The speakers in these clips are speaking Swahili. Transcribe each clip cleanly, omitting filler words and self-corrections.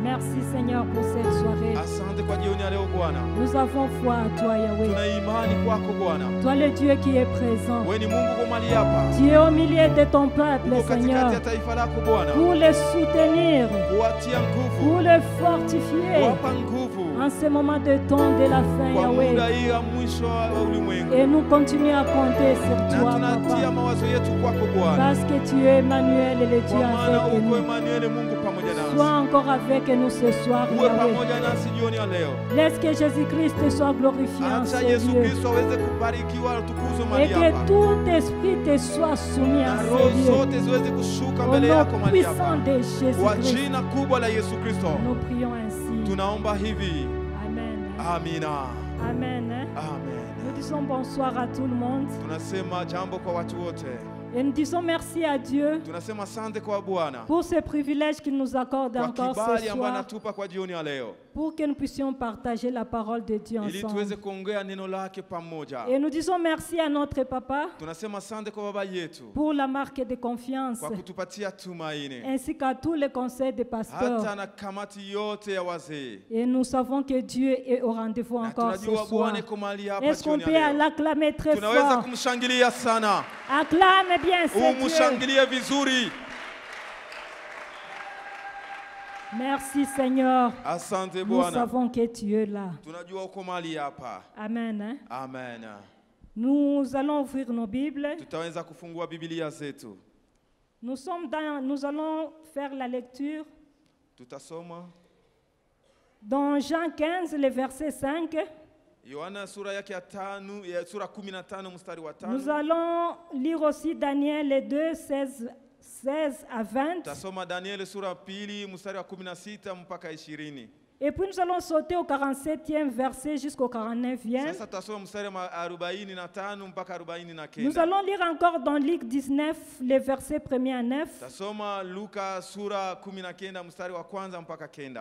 Merci Seigneur pour cette soirée. Nous avons foi à toi Yahweh. Toi le Dieu qui est présent. Tu es au milieu de ton peuple Seigneur. Pour le soutenir. Pour le fortifier. En ce moment de temps de la fin Yahweh. Et nous continuons à compter sur toi Papa. Parce que tu es Emmanuel et le Dieu avec nous. Sois encore avec nous ce soir Yahweh. Laisse que Jésus-Christ soit glorifié en ce lieu. Et que tout esprit te soit soumis à ce lieu. Au nom puissant de Jésus-Christ. Nous prions ainsi. Amen. Amina. Amen. Amen. Nous disons bonsoir à tout le monde. Et nous disons merci à Dieu pour ce privilège qu'il nous accorde encore ce soir, pour que nous puissions partager la parole de Dieu ensemble. Et nous disons merci à notre papa pour la marque de confiance, ainsi qu'à tous les conseils des pasteurs. Et nous savons que Dieu est au rendez-vous encore ce soir. Est-ce qu'on peut l'acclamer très fort? Acclame bien ce Dieu. Merci Seigneur. Nous savons que tu es là. Amen. Amen. Nous allons ouvrir nos Bibles. Nous allons faire la lecture dans Jean 15, le verset 5. Nous allons lire aussi Daniel 2, 16 à 20. Et puis nous allons sauter au 47e verset jusqu'au 49e. Nous allons lire encore dans Luc 19, les versets 1er à 9.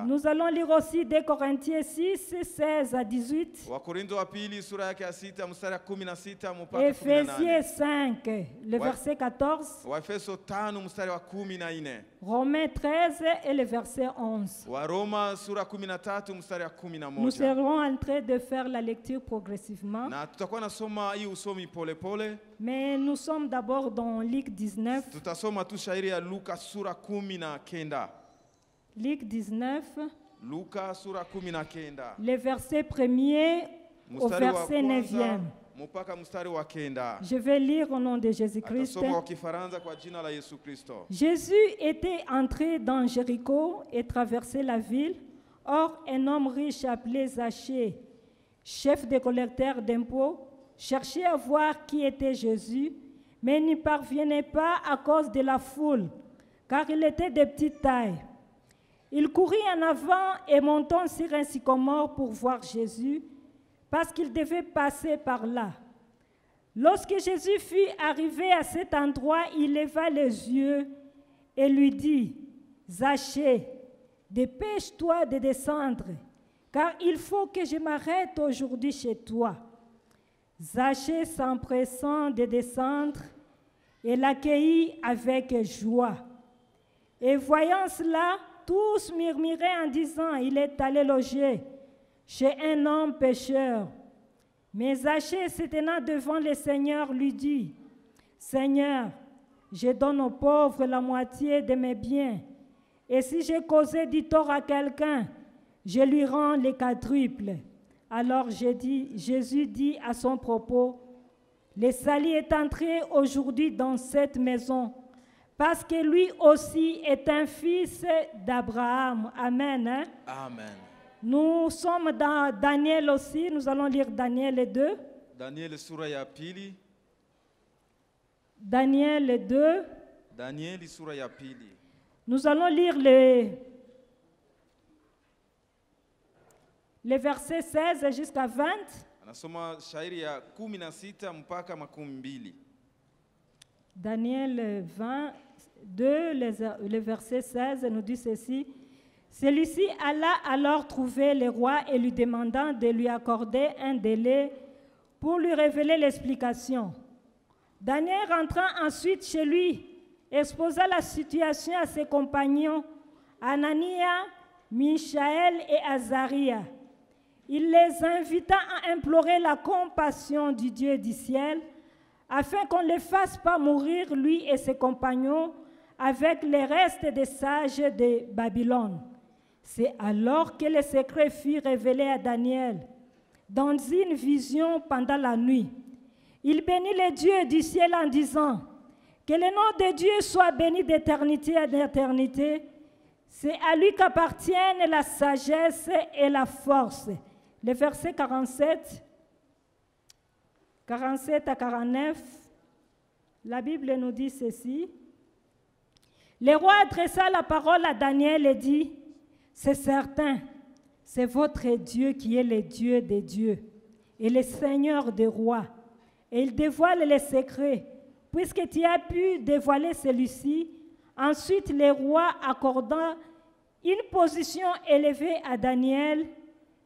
Nous allons lire aussi 2 Corinthiens 6, 16 à 18. Éphésiens 5, le verset 14. Romains 13 et le verset 11. Nous serons en train de faire la lecture progressivement. Mais nous sommes d'abord dans Luc 19. Luc 19. Le verset 1er au verset 9e. Je vais lire au nom de Jésus-Christ. Jésus était entré dans Jéricho et traversait la ville. Or, un homme riche appelé Zachée, chef des collecteurs d'impôts, cherchait à voir qui était Jésus, mais n'y parvenait pas à cause de la foule, car il était de petite taille. Il courut en avant et montant sur un sycomore pour voir Jésus, parce qu'il devait passer par là. Lorsque Jésus fut arrivé à cet endroit, il leva les yeux et lui dit, « Zachée, dépêche-toi de descendre, car il faut que je m'arrête aujourd'hui chez toi. » Zachée, s'empressant de descendre, et l'accueillit avec joie. Et voyant cela, tous murmuraient en disant, « Il est allé loger chez un homme pécheur. » Mais Zachée, se tenant devant le Seigneur, lui dit, « Seigneur, je donne aux pauvres la moitié de mes biens. Et si j'ai causé du tort à quelqu'un, je lui rends les quadruples. » Alors Jésus dit à son propos, « l'Esalie est entré aujourd'hui dans cette maison, parce que lui aussi est un fils d'Abraham. Amen. Hein? Amen. Nous sommes dans Daniel aussi, nous allons lire Daniel 2. Daniel sura ya pili. Daniel 2. Daniel sura ya pili. Nous allons lire les versets 16 jusqu'à 20. Anasoma shairi ya 16 mpaka 12. Daniel 2, le verset 16 nous dit ceci. Celui-ci alla alors trouver le roi et lui demandant de lui accorder un délai pour lui révéler l'explication. Daniel rentra ensuite chez lui, exposa la situation à ses compagnons, Anania, Michaël et Azaria. Il les invita à implorer la compassion du Dieu du ciel, afin qu'on ne les fasse pas mourir, lui et ses compagnons, avec les restes des sages de Babylone. C'est alors que le secret fut révélé à Daniel, dans une vision pendant la nuit. Il bénit le Dieu du ciel en disant, que le nom de Dieu soit béni d'éternité à d'éternité. C'est à lui qu'appartiennent la sagesse et la force. Le verset 47 à 49, la Bible nous dit ceci. Le roi adressa la parole à Daniel et dit, c'est certain, c'est votre Dieu qui est le Dieu des dieux et le Seigneur des rois. Et il dévoile les secrets. Puisque tu as pu dévoiler celui-ci, ensuite le roi accorda une position élevée à Daniel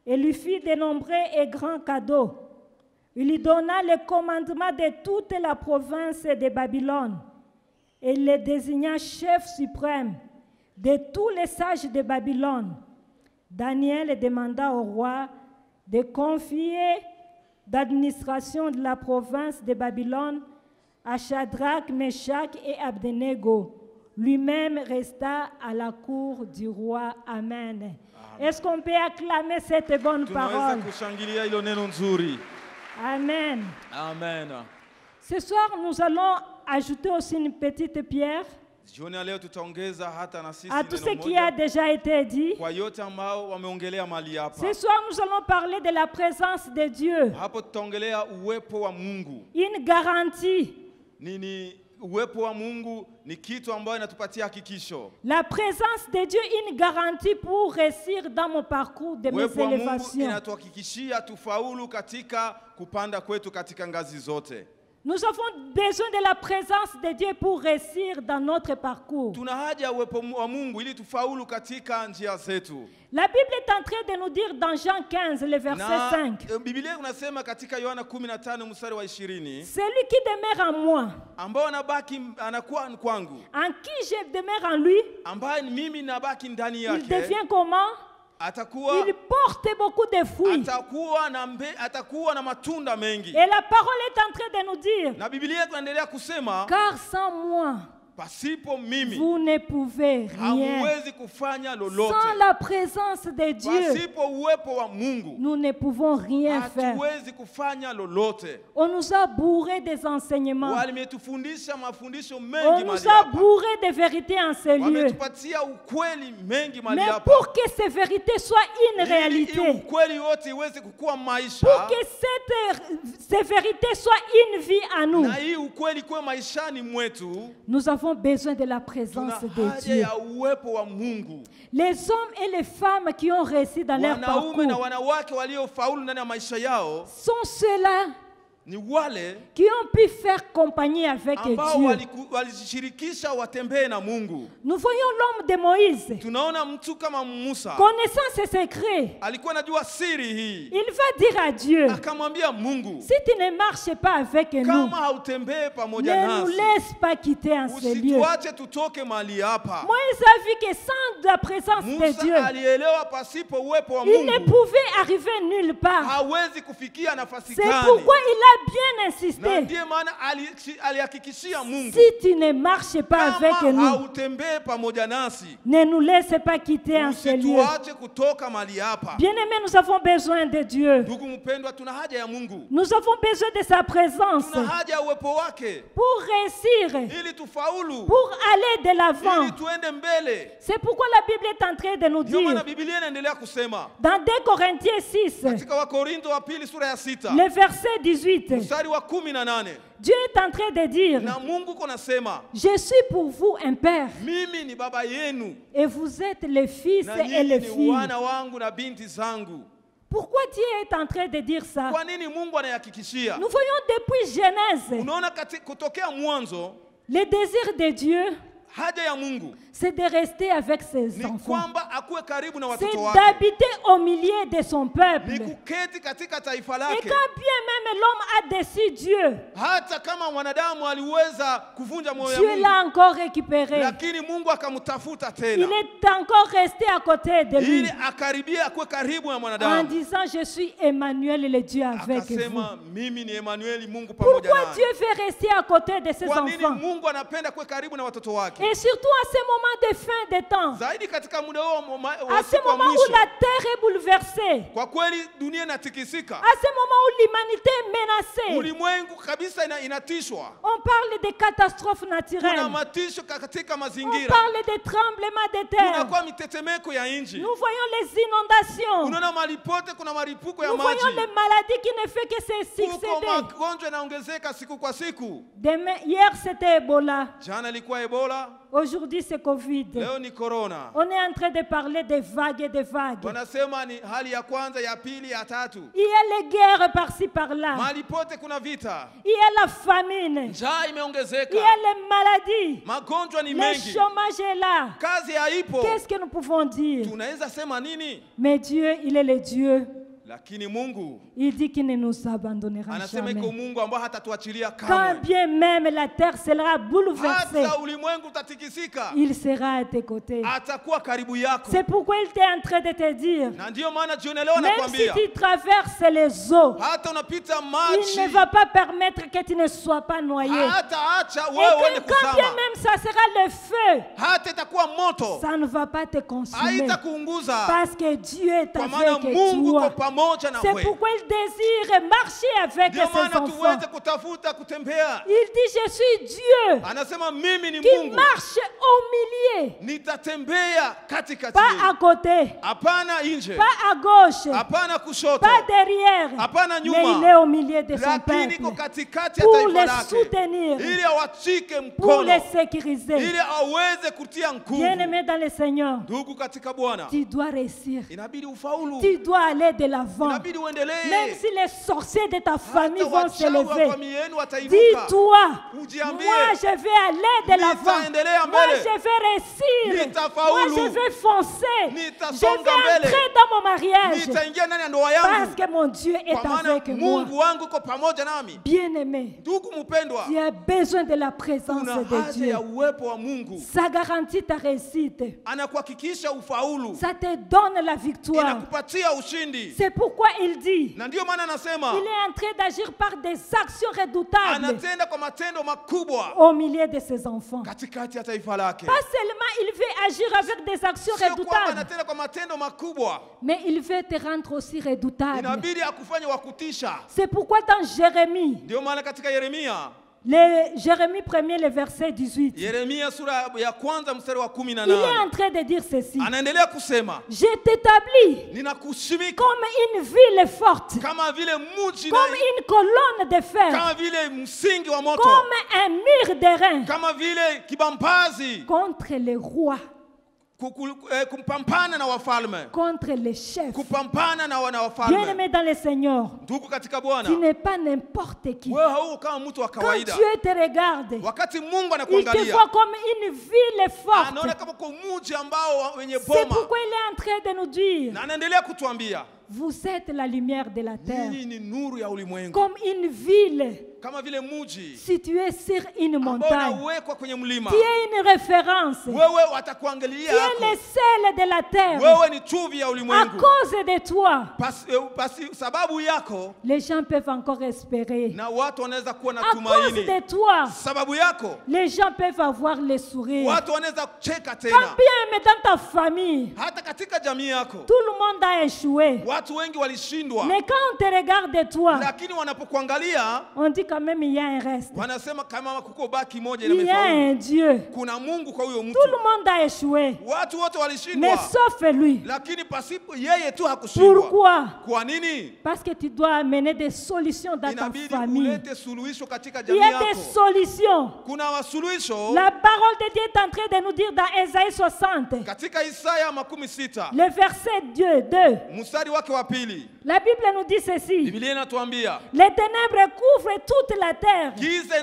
et lui fit de nombreux et grands cadeaux. Il lui donna le commandement de toute la province de Babylone et il le désigna chef suprême de tous les sages de Babylone. Daniel demanda au roi de confier l'administration de la province de Babylone à Shadrach, Meshach et Abednego. Lui-même resta à la cour du roi. Amen. Est-ce qu'on peut acclamer cette bonne parole? Amen. Amen. Ce soir, nous allons ajouter aussi une petite pierre à tout ce qui a déjà été dit. Ce soir, nous allons parler de la présence de Dieu. Une garantie. La présence de Dieu est une garantie pour réussir dans mon parcours de mes élévations. Nous avons besoin de la présence de Dieu pour réussir dans notre parcours. La Bible est en train de nous dire dans Jean 15, le verset 5. Celui qui demeure en moi, en qui je demeure en lui, il devient comment? Il porte beaucoup de fruits. Et la parole est en train de nous dire, car sans moi, vous ne pouvez rien. Sans la présence de Dieu, nous ne pouvons rien faire. On nous a bourré des enseignements. On nous a bourré des vérités en ce lieu. Mais pour que ces vérités soient une réalité, pour que ces vérités soient une vie à nous, nous avons besoin de la présence de Dieu. Les hommes et les femmes qui ont réussi dans leur parcours sont ceux-là qui ont pu faire compagnie avec Dieu. Nous voyons l'homme de Moïse, connaissant ses secrets. Il va dire à Dieu, si tu ne marches pas avec nous, ne nous laisse pas quitter en ce lieu. Moïse a vu que sans la présence de Dieu, il ne pouvait arriver nulle part. C'est pourquoi il a a bien Na insisté. ndiye maana alihakikishia Mungu, Si tu ne marches pas avec kama nous, hautembee pamoja nasi, ne nous laisse pas quitter en ce lieu. usituache kutoka mahali hapa. Bien-aimés, nous avons besoin de Dieu. Ndugu mpendwa, tuna haja ya Mungu, Nous avons besoin de sa présence tuna haja ya uwepo wake pour réussir, ili tufaulu, pour aller de l'avant. ili tuende mbele. C'est pourquoi la Bible est en train de nous Ndio maana dire, Biblia inaendelea kusema dans 2 Corinthiens 6, katika Wakorintho wa pili sura ya 6 le verset 18, mstari wa 18, Dieu est en train de dire, na Mungu konasema, je suis pour vous un père, mimi ni baba yenu et vous êtes les fils na et nyinyi les ni filles. wana wangu na binti zangu. Pourquoi Dieu est en train de dire ça? Kwa nini Mungu anayahakikishia? Nous voyons depuis Genèse, Unaona kutokea mwanzo, le désir de Dieu, haja ya Mungu c'est de rester avec ses ni enfants. kwamba akuwe karibu na C'est watoto wake, d'habiter au milieu de son ni peuple. kuketi katika taifa Et lake. quand bien même l'homme a déçu Dieu, Hata kama mwanadamu aliweza kuvunja moyo wa Dieu Mungu, l'a encore récupéré. lakini Mungu akamtafuta Il tena est encore resté à côté de lui ili akaribie akuwe karibu na en mwanadamu. disant, je suis Emmanuel, le Dieu avec vous. Akasema, mimi ni Emanueli, Mungu pamoja Pourquoi naye. Dieu veut rester à côté de ses Kwa nini enfants? Mungu anapenda kuwe karibu na watoto wake? Et surtout à ce moment de fin des temps, Zaidi katika muda huo wa à ce siku wa moment où mwisho. la terre est bouleversée, Kwa kweli dunia inatikisika, à ce moment où l'humanité est menacée, ulimwengu kabisa inatishwa. on parle de catastrophes Kuna naturelles, matisho katika on mazingira, parle de tremblements de terre, kunakuwa mitetemeko ya nchi. nous voyons les inondations, Unaona mahali pote kuna maripuko ya nous voyons les maji, maladies qui ne font que se kuko succéder. magonjwa yanaongezeka siku kwa siku. Demain, hier c'était Ebola, Jana ilikuwa Ebola, aujourd'hui c'est Covid. leo ni corona. On est en train de parler de vagues et de vagues. Wanasema ni hali ya kwanza, ya pili, ya tatu. Il y a les guerres par-ci par-là. Mahali pote kuna vita, Il y a la famine. njaa Il y imeongezeka, a les maladies. magonjwa ni Le mengi, chômage est là. kazi haipo. Qu'est-ce que nous pouvons dire? Tunaweza sema nini? Mais Dieu, il est le Dieu. Lakini Mungu Il dit qu'il ne nous abandonnera anasema iko jamais. Mungu ambaye hatatuachilia Quand kamwe. bien même la terre sera bouleversée, Hata ulimwengu utatikisika, il sera à tes côtés. atakuwa karibu yako. C'est pourquoi il est en train de te dire, Na ndiyo maana jioni leo même si anakuambia, tu traverses les eaux, hata unapita il maji, ne va pas permettre que tu ne sois pas noyé. hata acha Et wewe uende quand bien kuzama, même ça sera le feu, hata itakuwa moto, ça ne va pas te consumer. haitakuunguza, Parce que Dieu est kwa maana avec Mungu toi. uko pamoja na C'est wewe. pourquoi il désire marcher avec Ndio ses maana enfants. tuweze kutafuta kutembea. Il dit, je suis Dieu Anasema mimi ni qui Mungu, marche au milieu, nitatembea katikati pas yenu. à côté, Hapana nje, pas à gauche, hapana kushoto, pas derrière, hapana mais nyuma, il est au milieu de son lakini iko peuple katikati ya pour taifa les lake, soutenir, ili awashike pour mkono, les sécuriser. ili aweze kutia nguvu. Bien-aimé dans le Seigneur, Ndugu katika Bwana, tu dois réussir. inabidi ufaulu, Tu dois aller de l'avant. inabidi Même uendelee. si les sorciers de ta famille Hata vont se wachawi wa lever, familia yenu watainuka. dis-toi, Ujiambie, moi je vais aller de l'avant. nitaendelea Moi mbele. je vais réussir. Nitafaulu. Moi je vais foncer. Je Nitasonga vais mbele. entrer dans mon mariage. Nitaingia ndani ya ndoa Parce yangu, que mon Dieu est kwa maana avec moi. Mungu wangu uko pamoja nami. Bien-aimé, Ndugu mpendwa, tu as besoin de la présence una de haja Dieu. ya uwepo wa Mungu. Ça garantit ta réussite. Anakuhakikisha ufaulu, Ça te donne la victoire. inakupatia ushindi. C'est pourquoi il dit, Na ndiyo maana anasema il est en train d'agir par des actions redoutables anatenda kwa matendo makubwa au milieu de ses enfants. katikati ya taifa lake. Pas seulement il veut agir avec des actions Sio kwamba redoutables, anatenda kwa matendo makubwa, mais il veut te rendre aussi redoutable. inabidi akufanye wa kutisha. C'est pourquoi dans Jérémie, Ndio maana katika Yeremia, Jérémie 1er, le verset 18, Yeremia sura ya kwanza mstari wa il est en 18, train de dire ceci. anaendelea kusema, Je t'établis ninakushimika comme une ville forte, kama vile mji comme une colonne de fer, kama vile msingi wa moto, comme un mur d'airain kama vile kibambazi contre les rois, kumpambana na wafalme, contre les chefs. kupambana na wafalme. Bien-aimé dans le Seigneur, Ndugu katika Bwana, tu n'es pas n'importe qui. wewe hauko kama mtu wa Quand kawaida. Dieu te regarde, Wakati Mungu il te anakuangalia, voit comme une ville forte. anaona kama kwa mji ambao wenye C'est boma, pourquoi il est en train de nous dire, na anaendelea kutuambia, Vous êtes la lumière de la terre. Nyinyi ni nuru ya ulimwengu. Comme une ville Kama vile mji située sur une ambao montagne. unawekwa kwenye mlima. Tu es une référence. Wewe watakuangalia Tu es yako. le sel de la terre. Wewe ni chumvi ya À ulimwengu. cause de toi, Sababu yako les gens peuvent encore espérer. na watu wanaweza kuwa na À cause tumaini. de toi, Sababu yako les gens peuvent avoir le sourire. watu wanaweza kucheka Quand tena. bien même dans ta famille, Hata katika jamii yako tout le monde a échoué. watu wengi walishindwa, Mais quand on te regarde de toi, lakini wanapokuangalia on dit quand même il y a un reste. wanasema kama kuko baki moja Il y a imefaulu. un Dieu. Kuna Mungu kwa huyo mtu. Tout le monde a échoué. Watu wote Mais walishindwa, sauf lui. lakini pasipo yeye tu hakushindwa. Pourquoi? Kwa nini? Parce que tu dois amener des solutions dans ta Inabidi famille. ulete suluhisho katika Il jamii y a des yako. solutions. Kuna wasuluhisho La parole de Dieu est en train de nous dire dans Ésaïe 60, katika Isaya 16 le verset 2. mstari wake wa pili. La Bible nous dit ceci. Biblia inatuambia Les ténèbres couvrent toute la terre giza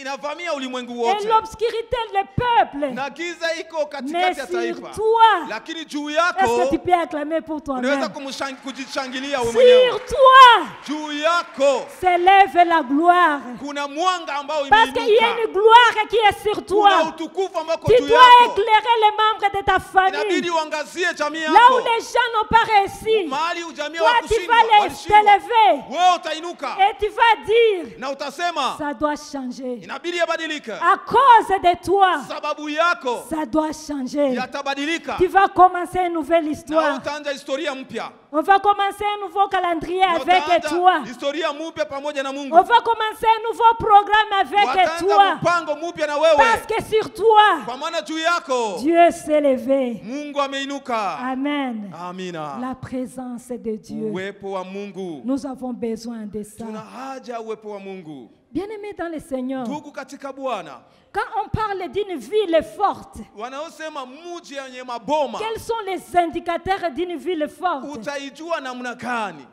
inavamia ulimwengu et wote l'obscurité le peuple. na giza iko Mais katikati ya sur taifa, toi, lakini juu est-ce que yako tu peux acclamer pour unaweza toi-même? kujishangilia wewe mwenyewe. Sur toi Juu yako s'élève la gloire. kuna mwanga ambao Parce qu'il y a imeinuka, une gloire qui est sur kuna toi. utukufu ambao uko Tu juu dois yako. éclairer les membres de ta famille. Inabidi uangazie jamii Là où yako, les gens n'ont pas réussi, mahali ujamii toi tu wakushindwa, vas les walishindwa, t'élever wewe utainuka et tu vas dire, na utasema ça doit changer. inabidi yabadilike. À cause de toi, Sababu yako ça doit changer. yatabadilika Tu vas commencer une nouvelle na histoire. utaanza historia mpya. On va commencer un nouveau calendrier Na avec utaanza toi. historia mpya pamoja na Mungu. On va commencer un nouveau programme avec Wataanza toi. mpango mpya na Parce wewe, que sur toi, kwa maana juu yako Dieu s'est levé. Mungu ameinuka. Amen. Amina. La présence de Dieu. Uwepo wa Mungu, Nous avons besoin de tuna ça. haja ya uwepo wa Mungu. Bien-aimés dans le Seigneur, Ndugu katika Bwana, quand on parle d'une ville forte, wanaosema mji yenye maboma, quels sont les indicateurs d'une ville forte? utaijua namna gani?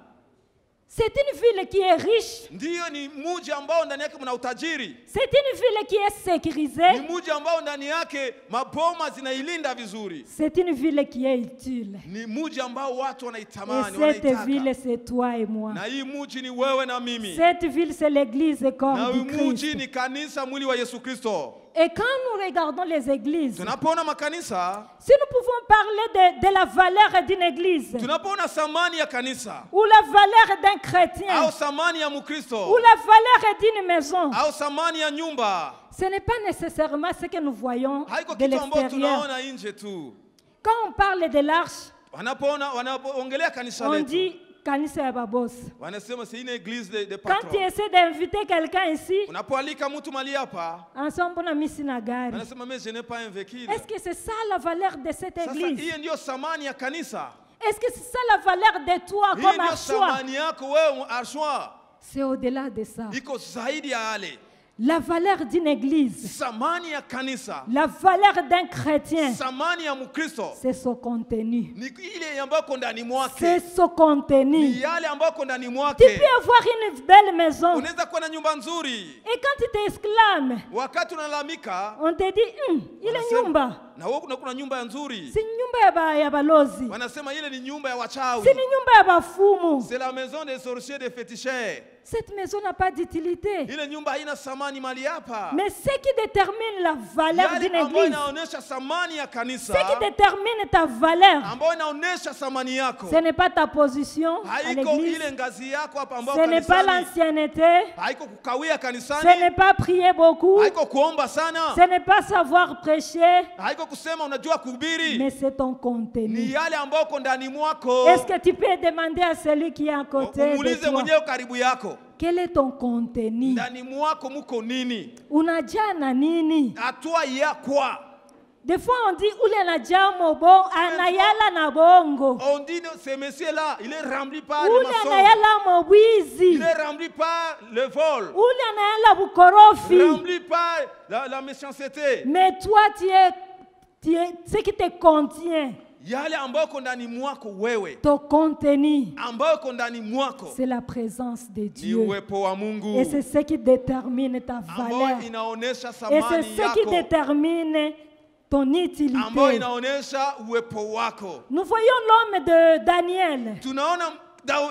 C'est une ville qui est riche. Ndiyo, ni mji ambao ndani yake mna utajiri, C'est une ville qui est sécurisée. ni mji ambao ndani yake maboma zinailinda vizuri, C'est une ville qui est utile. ni mji ambao watu Et wanaitamani, cette wanaitaka. ville, c'est toi et moi. Na hii mji ni wewe na mimi, Cette ville, c'est l'église na corps hii du mji Christ. ni kanisa, mwili wa Yesu Kristo. Et quand nous regardons les églises, Tunapoona makanisa, si nous pouvons parler de la valeur d'une église, tunapoona thamani ya kanisa ou la valeur d'un chrétien, au thamani ya Mkristo ou la valeur d'une maison, au thamani ya nyumba, ce n'est pas nécessairement ce que nous voyons haiko de kitu ambacho l'extérieur. tunaona nje tu. Quand on parle de l'arche, Wanapoongelea kanisa on letu dit kanisa ya babos. wanasema c'est une église de Quand tu patron. essaies d'inviter quelqu'un ici, Unapoalika mtu mali hapa, ensemble on a mis sina gari. wanasema mais je n'ai pas un véhicule. Est-ce que c'est ça la valeur de cette Sasa église? hiyo ndio thamani ya kanisa, Est-ce que c'est ça la valeur de toi hii comme ndio un choix? thamani yako wewe Arshwa, C'est au-delà de ça. iko zaidi ya yale. La valeur d'une église, Thamani ya kanisa, la valeur d'un chrétien, thamani ya Mkristo c'est son contenu. ni ile ambayo iko ndani C'est mwake, son contenu. ni yale ambayo iko ndani Tu mwake. peux avoir une belle maison. Unaweza kuwa na nyumba nzuri, Et quand tu t'exclames, wakati unalalamika on te dit, ile Wanasema, nyumba, na wewe kuna nyumba nzuri, si nyumba ya balozi, wanasema ile ni nyumba ya wachawi, si ni nyumba ya bafumu. c'est la maison des sorciers, des féticheurs. Cette maison n'a pas d'utilité. Ile nyumba haina thamani mali hapa. Mais ce qui détermine la valeur Yale d'une ambayo église, inaonyesha thamani ya kanisa, ce qui détermine ta valeur, ambayo inaonyesha thamani yako, ce n'est pas ta position à haiko l'église, ile ngazi yako hapa ambayo ce n'est pas kanisani, l'ancienneté, haiko kukawia ce kanisani, n'est pas prier beaucoup, haiko kuomba sana, ce n'est pas savoir prêcher, haiko kusema unajua kuhubiri, mais c'est ton ni contenu. yale ambayo uko ndani mwako. Est-ce que tu peux demander à celui qui est à côté de Umuulize toi, mwenyewe karibu yako, quel est ton contenu? ndani mwako muko nini? Unajaa na nini? Hatua ya kwa Des fois on dit ule anajaa mobo, anayala na bongo. on dit ce monsieur là, il est rempli par le Ule mensonge, anayala mobwizi. il est rempli par le vol, Ule anayala bukorofi. rempli par la méchanceté. Mais toi tu es ce qui te contient, Yale ambayo uko ndani mwako wewe, ton contenu, ambayo uko ndani mwako c'est la présence de ni Dieu. uwepo wa Mungu, Et c'est ce qui détermine ta valeur. ambayo inaonesha Et c'est thamani ce qui yako, détermine ton ambayo utilité. inaonesha uwepo wako. Nous voyons l'homme de Daniel. Tunaona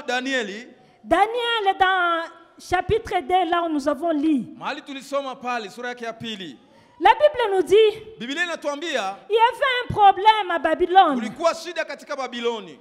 Danieli, Daniel, dans chapitre 2, là où nous avons lu, mahali tulisoma pale sura yake ya pili, la Bible nous dit Biblia inatuambia il y avait un problème à Babylone. kulikuwa shida katika Babiloni.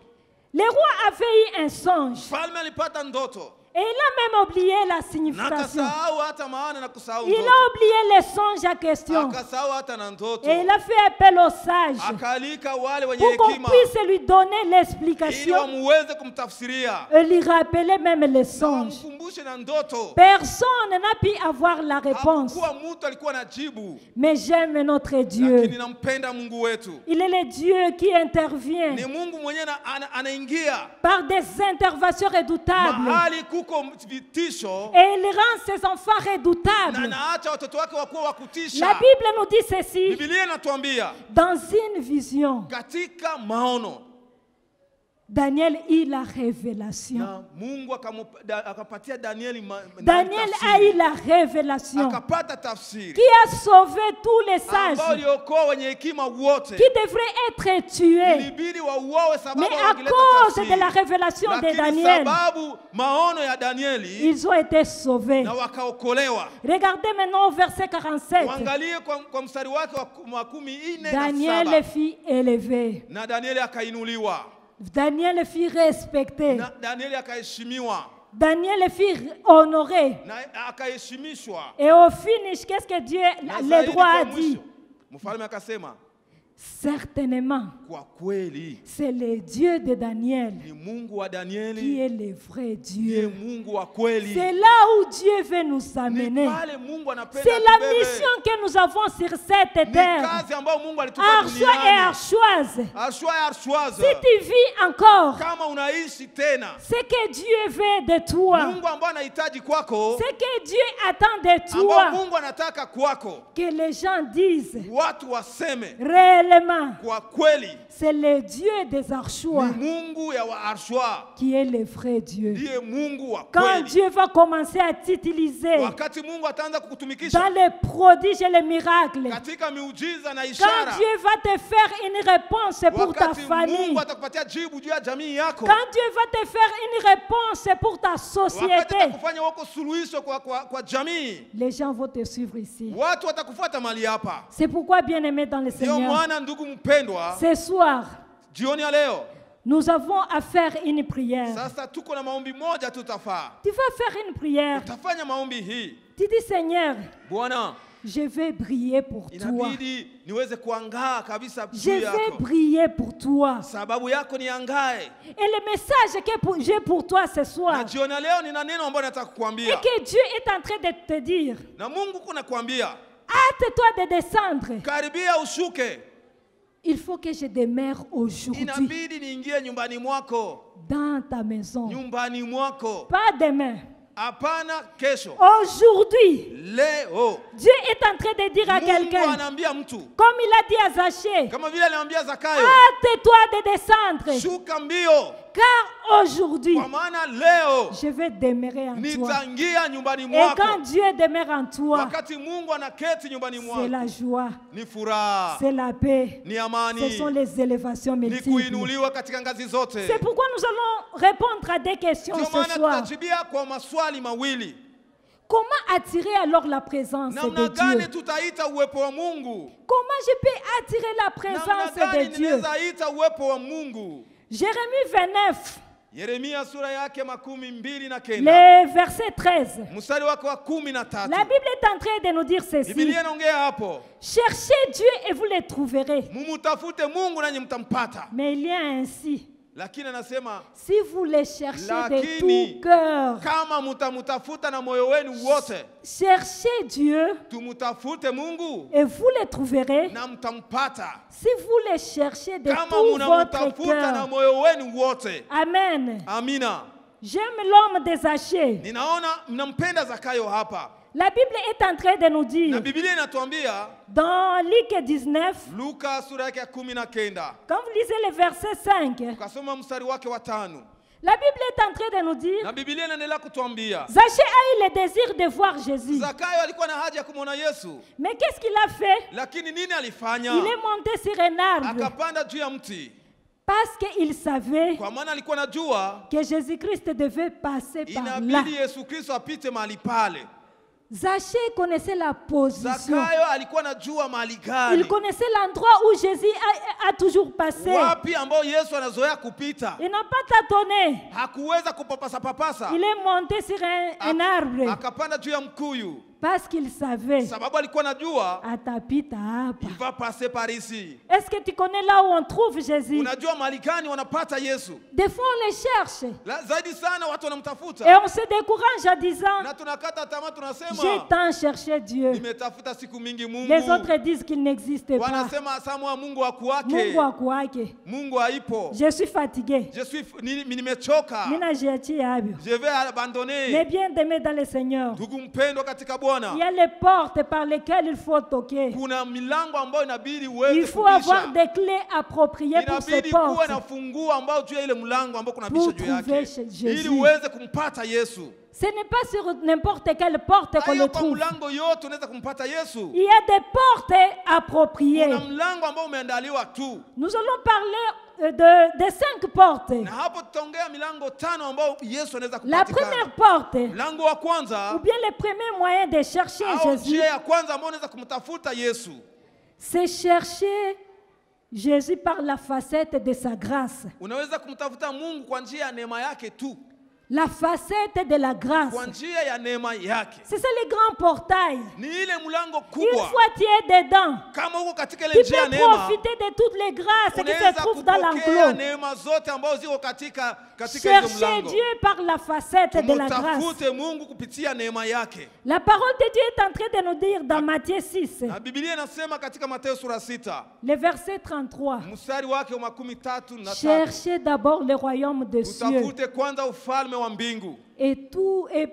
Le roi avait eu un songe Mfalme alipata ndoto et il a même oublié la na signification. akasahau hata maana na kusahau Il ndoto, a oublié le songe à question akasahau hata na ndoto, et il a fait appel aux sages akaalika wale wenye pour qu'on hekima puisse lui donner ili l'explication wamuweze kumtafsiria et lui rappeler même le na songe. wamkumbushe na ndoto. Personne n'a pu avoir la réponse. Hakukuwa mtu alikuwa na jibu, Mais j'aime notre Dieu. lakini nampenda Mungu wetu. Il est le Dieu qui intervient Ni Mungu mwenyewe anaingia par des interventions redoutables. mahali kuko vitisho Et il rend ses enfants na redoutables. anaacha watoto wake wakuwa wa La kutisha. Bible nous dit ceci, Biblia inatuambia dans une vision, katika maono, Daniel eut la révélation. na Mungu akapatia Danieli Daniel a eu la révélation akapata tafsiri qui a sauvé tous les ambao sages iliokoa wenye hekima wote, qui devraient être tués. ilibidi wauawe sababu Mais à hawangileta cause tafsiri. de la révélation de Lakini Daniel, sababu maono ya Danieli ils ont été sauvés. na wakaokolewa. Regardez maintenant au verset 47. Uangalie kwa mstari wake wa 14 Daniel na 7. fut élevé. Na Danieli akainuliwa, Daniel fut respecté. na Danieli akaheshimiwa Daniel fut honoré. na akaheshimishwa. Et au finish, qu'est-ce que Dieu, Na le zaidi droit kwa a dit? mwisho, mfalme akasema Certainement, kwa kweli c'est le Dieu de Daniel ni Mungu wa qui Danieli, est le vrai ndiye Dieu. Mungu wa kweli. C'est là où Dieu veut nous Ni amener. pale Mungu anapenda C'est la atubebe. mission que nous avons sur cette Ni terre. kazi ambayo Mungu alitupa Archois et duniani. archoises. Arshwa ya arshwaza. Si tu vis encore, Kama unaishi tena, ce que Dieu veut de toi, Mungu ambaye anahitaji kwako, ce que Dieu attend de ambao toi, Mungu anataka kwako, que les gens disent watu waseme réellement, kwa kweli c'est le Dieu des archois ni Mungu ya wa arshwa, qui est le vrai Dieu. ndiye Mungu wa Quand kweli. Dieu va commencer à t'utiliser Wakati Mungu ataanza kukutumikisha dans les prodiges et les miracles, katika miujiza na quand ishara, Dieu va te faire une réponse pour ta wakati famille, Mungu atakupatia jibu juu ya jamii yako, quand Dieu va te faire une réponse pour ta wakati société, atakufanya wako suluhisho kwa jamii, les gens vont te suivre ici. watu watakufuata mahali hapa. C'est pourquoi, bien-aimés dans le Ndio Seigneur, maana ndugu mpendwa, ce soir, jioni ya leo nous avons à faire une prière. sasa tuko na maombi moja tutafaa. Tu vas faire une prière. Utafanya maombi hii: Tu dis, Seigneur, Bwana, je vais briller pour toi. inabidi niweze kuangaa kabisa Je juu vais yako, briller pour toi. sababu yako niangae. Et le message que j'ai pour toi ce Na soir, jioni ya leo nina neno ambalo nataka et kukuambia, que Dieu est en train de te dire, na Mungu kuna kuambia, hâte-toi de descendre. karibia ushuke. Il faut que je demeure aujourd'hui Inabidi niingie nyumbani mwako, dans ta maison. nyumbani mwako, Pas demain. hapana kesho, Aujourd'hui, leo. Dieu est en train de dire à Mungu quelqu'un, anaambia mtu comme il a dit à Zachée, kama vile aliambia Zakayo, hâte-toi de descendre, shuka mbio, car aujourd'hui, kwa maana leo je vais demeurer en toi. nitaingia nyumbani Et mwako. quand Dieu demeure en toi, Wakati Mungu anaketi nyumbani c'est la mwako, joie, ni furaha, c'est la paix, ni ce sont amani, les élévations ni multiples. kuinuliwa katika ngazi zote. C'est pourquoi nous allons répondre à des questions Ndio ce maana soir. tutajibia kwa maswali mawili: Comment attirer alors la présence namna de gani Dieu? tutaita uwepo wa Mungu? Comment je peux attirer la Namna présence gani de Dieu? ninaweza ita uwepo wa Mungu? Jérémie 29, Yeremia sura yake 29 le verset 13. mstari wake wa 13. La Bible est en train de nous dire ceci. Biblia inaongea hapo, Cherchez Dieu et vous le trouverez. mumutafute Mungu nanyi mtampata. Mais il y a ainsi. Lakini anasema Si vous le cherchez de Lakini, tout cœur, kama mutamutafuta na moyo wenu wote, cherchez Dieu tumutafute Mungu et vous le trouverez. na mtampata. Si vous le cherchez de Kama tout votre munamutafuta na cœur. moyo wenu wote. Amen. Amina. J'aime l'homme des Zachée. Ninaona mnampenda Zakayo hapa. La Bible est en train de nous Na dire Biblia inatuambia dans Luc 19, Luka sura yake ya 19, quand vous lisez le verset 5, ukasoma mstari wake wa 5. la Bible est en train de nous dire Na Biblia inaendelea kutuambia Zachée a eu le désir de voir Jésus. Zakayo alikuwa na haja ya kumwona Yesu, Mais qu'est-ce qu'il a fait? lakini nini alifanya? Il est monté sur un arbre. Akapanda juu ya mti. Parce qu'il savait Kwa maana alikuwa anajua que Jésus-Christ devait passer par là. inabidi Yesu Kristo apite mahali pale. Zaché connaissait la position. Zakayo alikuwa anajua mahali gani, Il connaissait l'endroit où Jésus a toujours passé. wapi ambao Yesu anazoea kupita. Il n'a pas tâtonné. Hakuweza kupapasa papasa, Il est monté sur un arbre akapanda juu ya mkuyu, parce qu'il savait. sababu alikuwa anajua Atapita hapa. il va passer par ici. Est-ce que tu connais là où on trouve Jésus? Unajua mahali gani wanapata Yesu? Des fois on les cherche Zaidi sana watu et wanamtafuta, on se décourage en disant na tunakata tamaa, j'ai tunasema tant cherché Dieu. nimetafuta siku mingi Mungu. Les autres disent qu'il n'existe pas. Wanasema sawa, Mungu hakuwake, Mungu hakuwake. Mungu haipo. Je suis fatigué. Nimechoka, Mina jechi abio. je vais abandonner. Les bien-aimés dans le Seigneur. Ndugu mpendwa katika Bwana, Il y a les portes par lesquelles il faut toquer. kuna milango ambayo inabidi Il uweze faut avoir kubisha. des clés appropriées pour ces Inabidi kuwa portes. na funguo ambao juu ya ile mlango ambao kuna bisha Pour juu trouver yake, Jésus. ili uweze kumpata Yesu. Ce n'est pas sur n'importe quelle porte qu'on Hayo le kwa trouve. mlango yote unaweza kumpata Yesu. Il y a des portes appropriées. Kuna mlango ambao umeandaliwa tu, Nous allons parler des 5 portes. na hapo tutaongea milango 5 ambao Yesu anaweza La kupatikana. première porte, Mlango wa ou kwanza bien le premier moyen de chercher au Jésus, njia ya kwanza ambao unaweza kumtafuta Yesu, c'est chercher Jésus par la facette de sa grâce. unaweza kumtafuta Mungu kwa njia ya neema yake tu, La facette de la grâce. kwa njia ya neema yake. C'est ça le grand portail. Ni ile mlango Une kubwa. fois tu es dedans, Kama uko katika tu ile njia ya peux neema, profiter de toutes les grâces qui se unaweza trouvent dans kupokea l'enclos. neema zote ambazo ziko katika hizo Cherchez mlango. Dieu par la facette de la grâce. Tumtafute Mungu kupitia neema yake. La parole de Dieu est en train de nous dire dans Matthieu 6, Na Biblia inasema katika Mathayo sura 6 le verset 33, mstari wake wa 13 cherchez d'abord le royaume des cieux utafute kwanza ufalme wa mbingu. et tout, et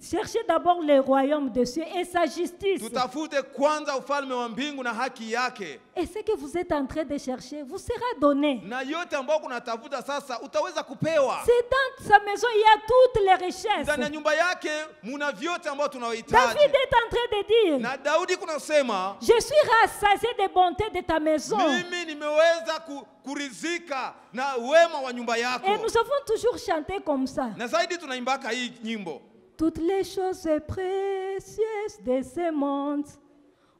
cherchez d'abord le royaume des cieux et sa justice. Tutafute kwanza ufalme wa mbingu na haki yake, Et ce que vous êtes en train de chercher vous sera donné. na yote ambayo kunatafuta sasa utaweza kupewa. C'est dans sa maison, il y a toutes les richesses. Ndani ya nyumba yake muna vyote ambavyo David tunahitaji. est en train de dire, Na Daudi kunasema, je suis rassasié des bontés de ta maison. mimi nimeweza kurizika na wema wa nyumba Et yako. nous avons toujours chanté comme ça. Na zaidi tunaimbaka hii nyimbo, Toutes les choses précieuses de ce monde,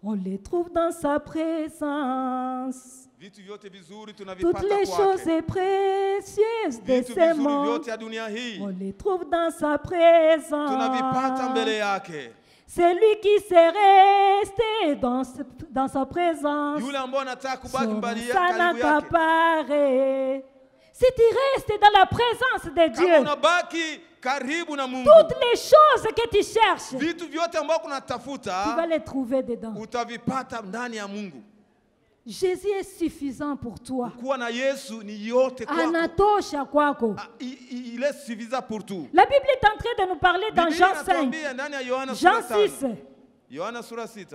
on les trouve dans sa présence. vitu vyote vizuri Toutes tunavipata les kwake. choses précieuses de Vitu ce vizuri monde, vyote ya dunia hii on les trouve dans sa présence. tunavipata mbele yake. C'est lui qui s'est resté dans sa présence. Yule ambao anataka kubaki mbali Ça n'a karibu yake. qu'apparaît. Si tu restes dans la présence de Kama Dieu, unabaki karibu na Mungu, toutes les choses que tu cherches, vitu vyote ambao tu vas kunatafuta les trouver dedans. utavipata ndani ya Mungu. Jésus est suffisant pour toi. Kuwa na Yesu ni yote kwako. Anatosha kwako. Il est suffisant pour tout. La Bible est en train de nous parler dans Biblia Jean 5, inatuambia ndani ya Yohana Jean sura 6, 5. Yohana sura 6.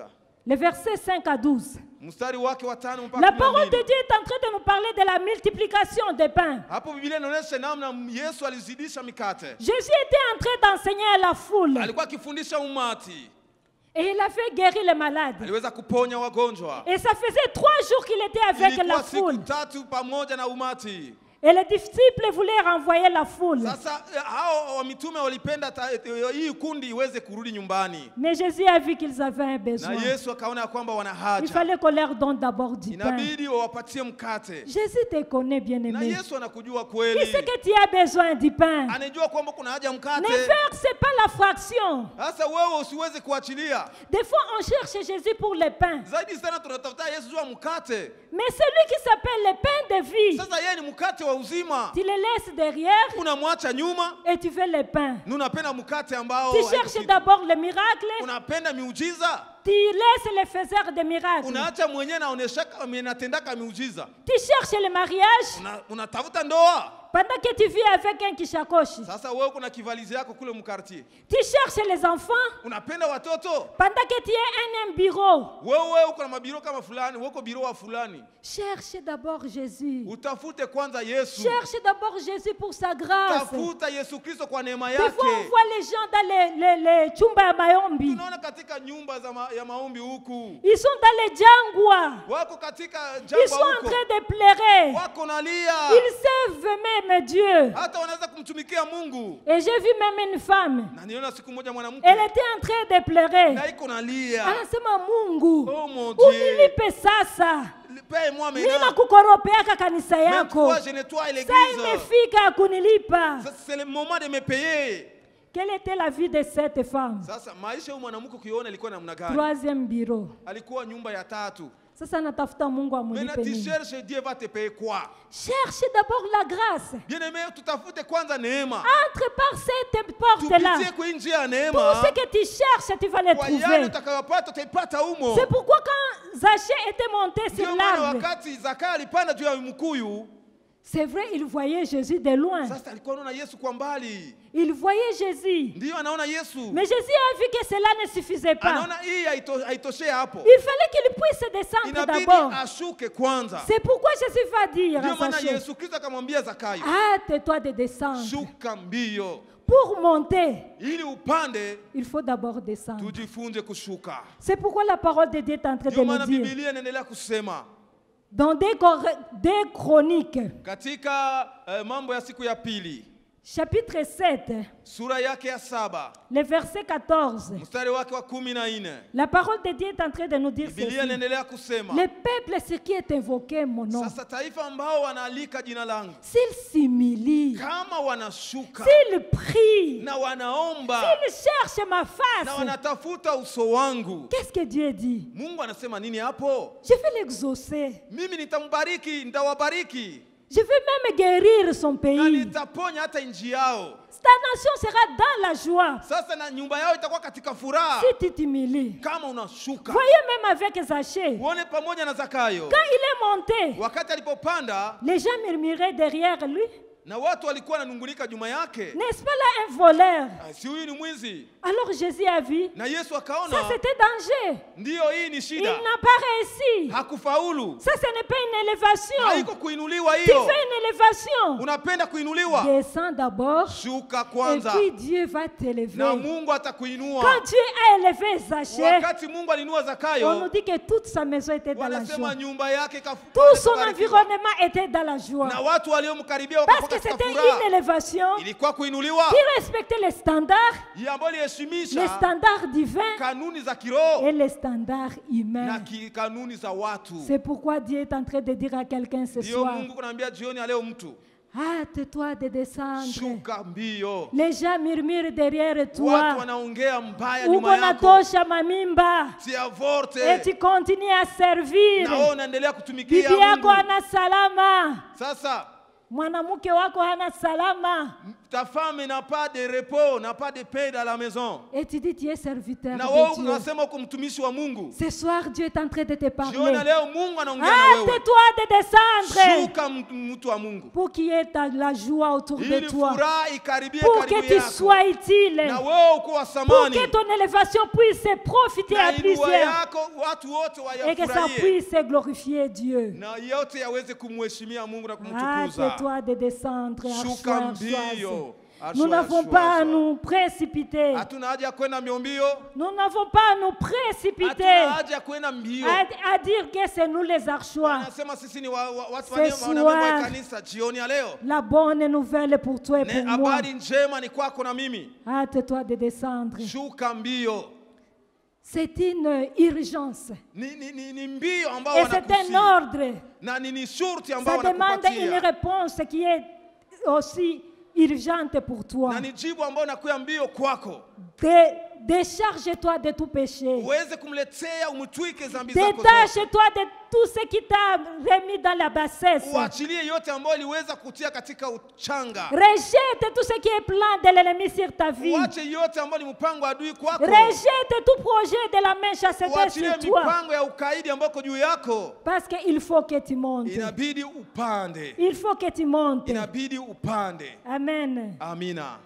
les versets 5 à 12. Mstari wake wa 5 mpaka La parole de 12. Dieu est en train de nous parler de la multiplication des pains. Hapo Biblia inaonyesha namna Yesu alizidisha mikate. Jésus était en train d'enseigner à la foule Alikuwa akifundisha umati. et il a fait guérir les malades. Aliweza kuponya wagonjwa. Et ça faisait 3 jours qu'il était avec la Ilikuwa siku foule. 3 pamoja na umati. Et les disciples voulaient renvoyer la foule. Sasa hao wa mitume walipenda hii kundi iweze kurudi nyumbani. Mais Jésus a vu qu'ils avaient un Na besoin. Yesu akaona ya kwamba wana Il haja. fallait qu'on leur donne d'abord du pain. Inabidi wawapatie mkate. Jésus te connaît, Na bien-aimé. Yesu anakujua Il kweli. sait que tu as besoin du pain. Anajua kwamba kuna haja Ne mkate. verse pas la fraction. Sasa wewe usiweze kuachilia. Des fois, on cherche Jésus pour le pain. Zaidi sana tunatafuta Yesu juu ya mkate. Mais celui qui s'appelle le pain de vie, Sasa yeye ni mkate wa uzima. tu le laisses derrière Unamwacha nyuma, et tu veux le pain. unapenda mkate ambao Tu haiko cherches kitu. d'abord le miracle, Unapenda miujiza, tu laisses le faiseur de miracles. unaacha mwenyewe naoneshaka anatendaka miujiza. Tu cherches le mariage, Unatafuta ndoa, Pendant que tu vis avec un kishakoshi, Sasa wewe kuna kivalizi yako kule mkartie. tu cherches les enfants. Unapenda watoto? Pendant que tu es un bureau, Wewe uko na mabiro kama fulani, wewe uko biro wa fulani. cherche d'abord Jésus. Utafute kwanza Yesu. Cherche d'abord Jésus pour sa grâce. Tafuta Yesu Kristo kwa neema Des fois, on yake. voit les gens dans les chumba ya mayombi. Tunaona katika nyumba ya maombi huku. Ils sont dans les jangwa. Wako katika Ils jangwa sont en huko. train de pleurer. Wako nalia. Ils servent même Dieu. Hata wanaweza kumtumikia Mungu. Et j'ai vu même une femme. Na niona siku moja mwanamke. Elle était en train de pleurer. Na iko nalia. Anasema Mungu, Oh mon Dieu. unilipe sasa. Paye-moi Mimi maintenant. nakukoropeaka kanisa Même yako. toi, je nettoie Saa l'église. imefika kunilipa. C'est le moment de me payer. Quelle était la vie de cette femme? Sasa maisha ya mwanamke ukiona ilikuwa namna gani? Troisième bureau. Alikuwa nyumba ya tatu. Sasa natafuta Mungu Maintenant amulipe tu nini? cherches, Dieu va te payer quoi? Cherche d'abord la grâce. Bien-aimé, tutafute kwanza neema. Entre par cette porte-là. Tupitie kwa njia ya Tout neema. ce que tu cherches, tu vas le Kwa yale trouver. utakayopata utaipata humo. C'est pourquoi quand Zachée était monté Ndio sur maana l'arbre, wakati Zakayo alipanda juu ya mkuyu, c'est vrai, il voyait Jésus de loin. sasa alikuwa anaona Yesu kwa mbali. Il voyait Jésus. Ndio anaona Yesu. Mais Jésus a vu que cela ne suffisait pas. Anaona hii haitoshei hapo. Il fallait qu'il puisse descendre Inabidi d'abord. ashuke kwanza. C'est pourquoi Jésus va dire Ndio à maana Zachée, Yesu Kristo akamwambia Zakayo, hâte-toi de descendre. shuka mbio. Pour monter, Ili upande il faut d'abord descendre. tujifunze kushuka. C'est pourquoi la parole de Dieu est en train de Ndio nous maana dire. Biblia inaendelea kusema Dans des Chroniques, katika mambo ya siku ya pili, chapitre 7, sura yake ya 7, le verset 14, mstari wake wa 14, la parole de Dieu est en train de nous dire Biblia ceci. inaendelea kusema, Le peuple, ce qui est invoqué mon nom, sasa taifa ambao wanaalika jina langu, s'il s'humilie, kama wanashuka s'il prie, na wanaomba s'il cherche ma na face, wanatafuta uso wangu, qu'est-ce que Dieu dit? Mungu anasema nini hapo? Je vais l'exaucer. Mimi nitambariki, nitawabariki Je vais même guérir son na pays. nitaponya hata nchi yao. Ta nation sera dans la joie Sasa na nyumba yao itakuwa katika furaha si tu t'humilies. kama unashuka. Voyez même avec Zachée, Uone pamoja na Zakayo, quand il est monté, wakati alipopanda les gens murmuraient derrière lui. na watu walikuwa wananungunika nyuma yake, N'est-ce pas là un voleur? si huyu ni mwizi? Alors Jésus a vu. Na Yesu Ça akaona c'était danger. ndiyo hii ni Il shida, n'a pas réussi. hakufaulu. Ça ce n'est pas une élévation. Haiko kuinuliwa Tu hiyo. fais une élévation. Unapenda kuinuliwa, Descends d'abord. shuka Et kwanza puis Dieu va t'élever. na Mungu atakuinua. Quand Dieu a élevé Zachée, Wakati Mungu alinua on nous Zakayo, dit que toute sa maison était dans la wanasema joie. nyumba yake Tout son ikabarikiwa. environnement était dans la joie. Na watu waliomkaribia Parce wakakuwa que katika c'était furaha. une élévation Ilikuwa kuinuliwa qui respectait les standards, ambayo les iliheshimisha standards divins kanuni za kiroho et les standards na humains. kanuni za watu. C'est pourquoi Dieu est en train de dire à quelqu'un ce Ndio soir, Mungu kunaambia jioni ya leo, mtu hâte-toi de descendre. shuka mbio. Les gens murmurent derrière Watu toi. wanaongea mbaya Uko nyuma yako, natosha mamimba. si Et avorte tu continues à servir. na wewe unaendelea kutumikia Bibi yako Mungu. hana salama. Sasa Mwanamke wako hana salama. ta femme n'a pas de repos, n'a pas de paix dans la maison, Et tu dis tu es serviteur na wewe de Dieu. unasema uko mtumishi wa Mungu. Ce soir, Dieu est en train de te Jioni ya parler. leo Mungu anaongea na wewe. Hâte-toi de descendre Shuka mtu wa Mungu, pour qu'il y ait la joie autour de ili toi. furaha ikaribie Pour que karibu tu yako, sois utile. na wewe uko wa Pour thamani, que ton élévation puisse profiter na à inua plusieurs. yako watu wote Et que ça wayafurahie, puisse glorifier Dieu. na yote yaweze kumheshimia Mungu na kumtukuza. Hâte-toi de descendre. Shuka Archois. mbio. Nous n'avons pas à nous précipiter. Hatuna haja ya kwenda mbio, Nous n'avons pas à nous hatuna précipiter haja ya kwenda mbio. à dire que c'est nous les archois. Anasema sisi ni watu Ce wanamemba wa soir, kanisa. Jioni ya leo La bonne nouvelle pour toi et pour moi. habari njema ni kwako na mimi. Hâte-toi de descendre. Shuka mbio. C'est une urgence. Ni mbio ambao Et c'est un ordre. na ni shurti ambao Ça demande une wanakupatia, réponse qui est aussi urgente pour toi. na ni jibu ambao nakuya mbio kwako. décharge-toi de tout péché. uweze kumletea, umtwike dhambi zako zote. Détache-toi de tout ce qui t'a remis dans la bassesse. Uachilie yote ambayo iliweza kutia katika uchanga. Rejette tout ce qui est plan de l'ennemi sur ta vie. Uache yote ambayo ni mpango wa adui kwako. Rejette tout projet de la main chasseuse Uachilie sur toi. mipango ya ukaidi ambayo iko juu yako. Parce qu'il faut que tu montes. Inabidi upande. Il faut que tu montes. Inabidi upande. Amen. Amina.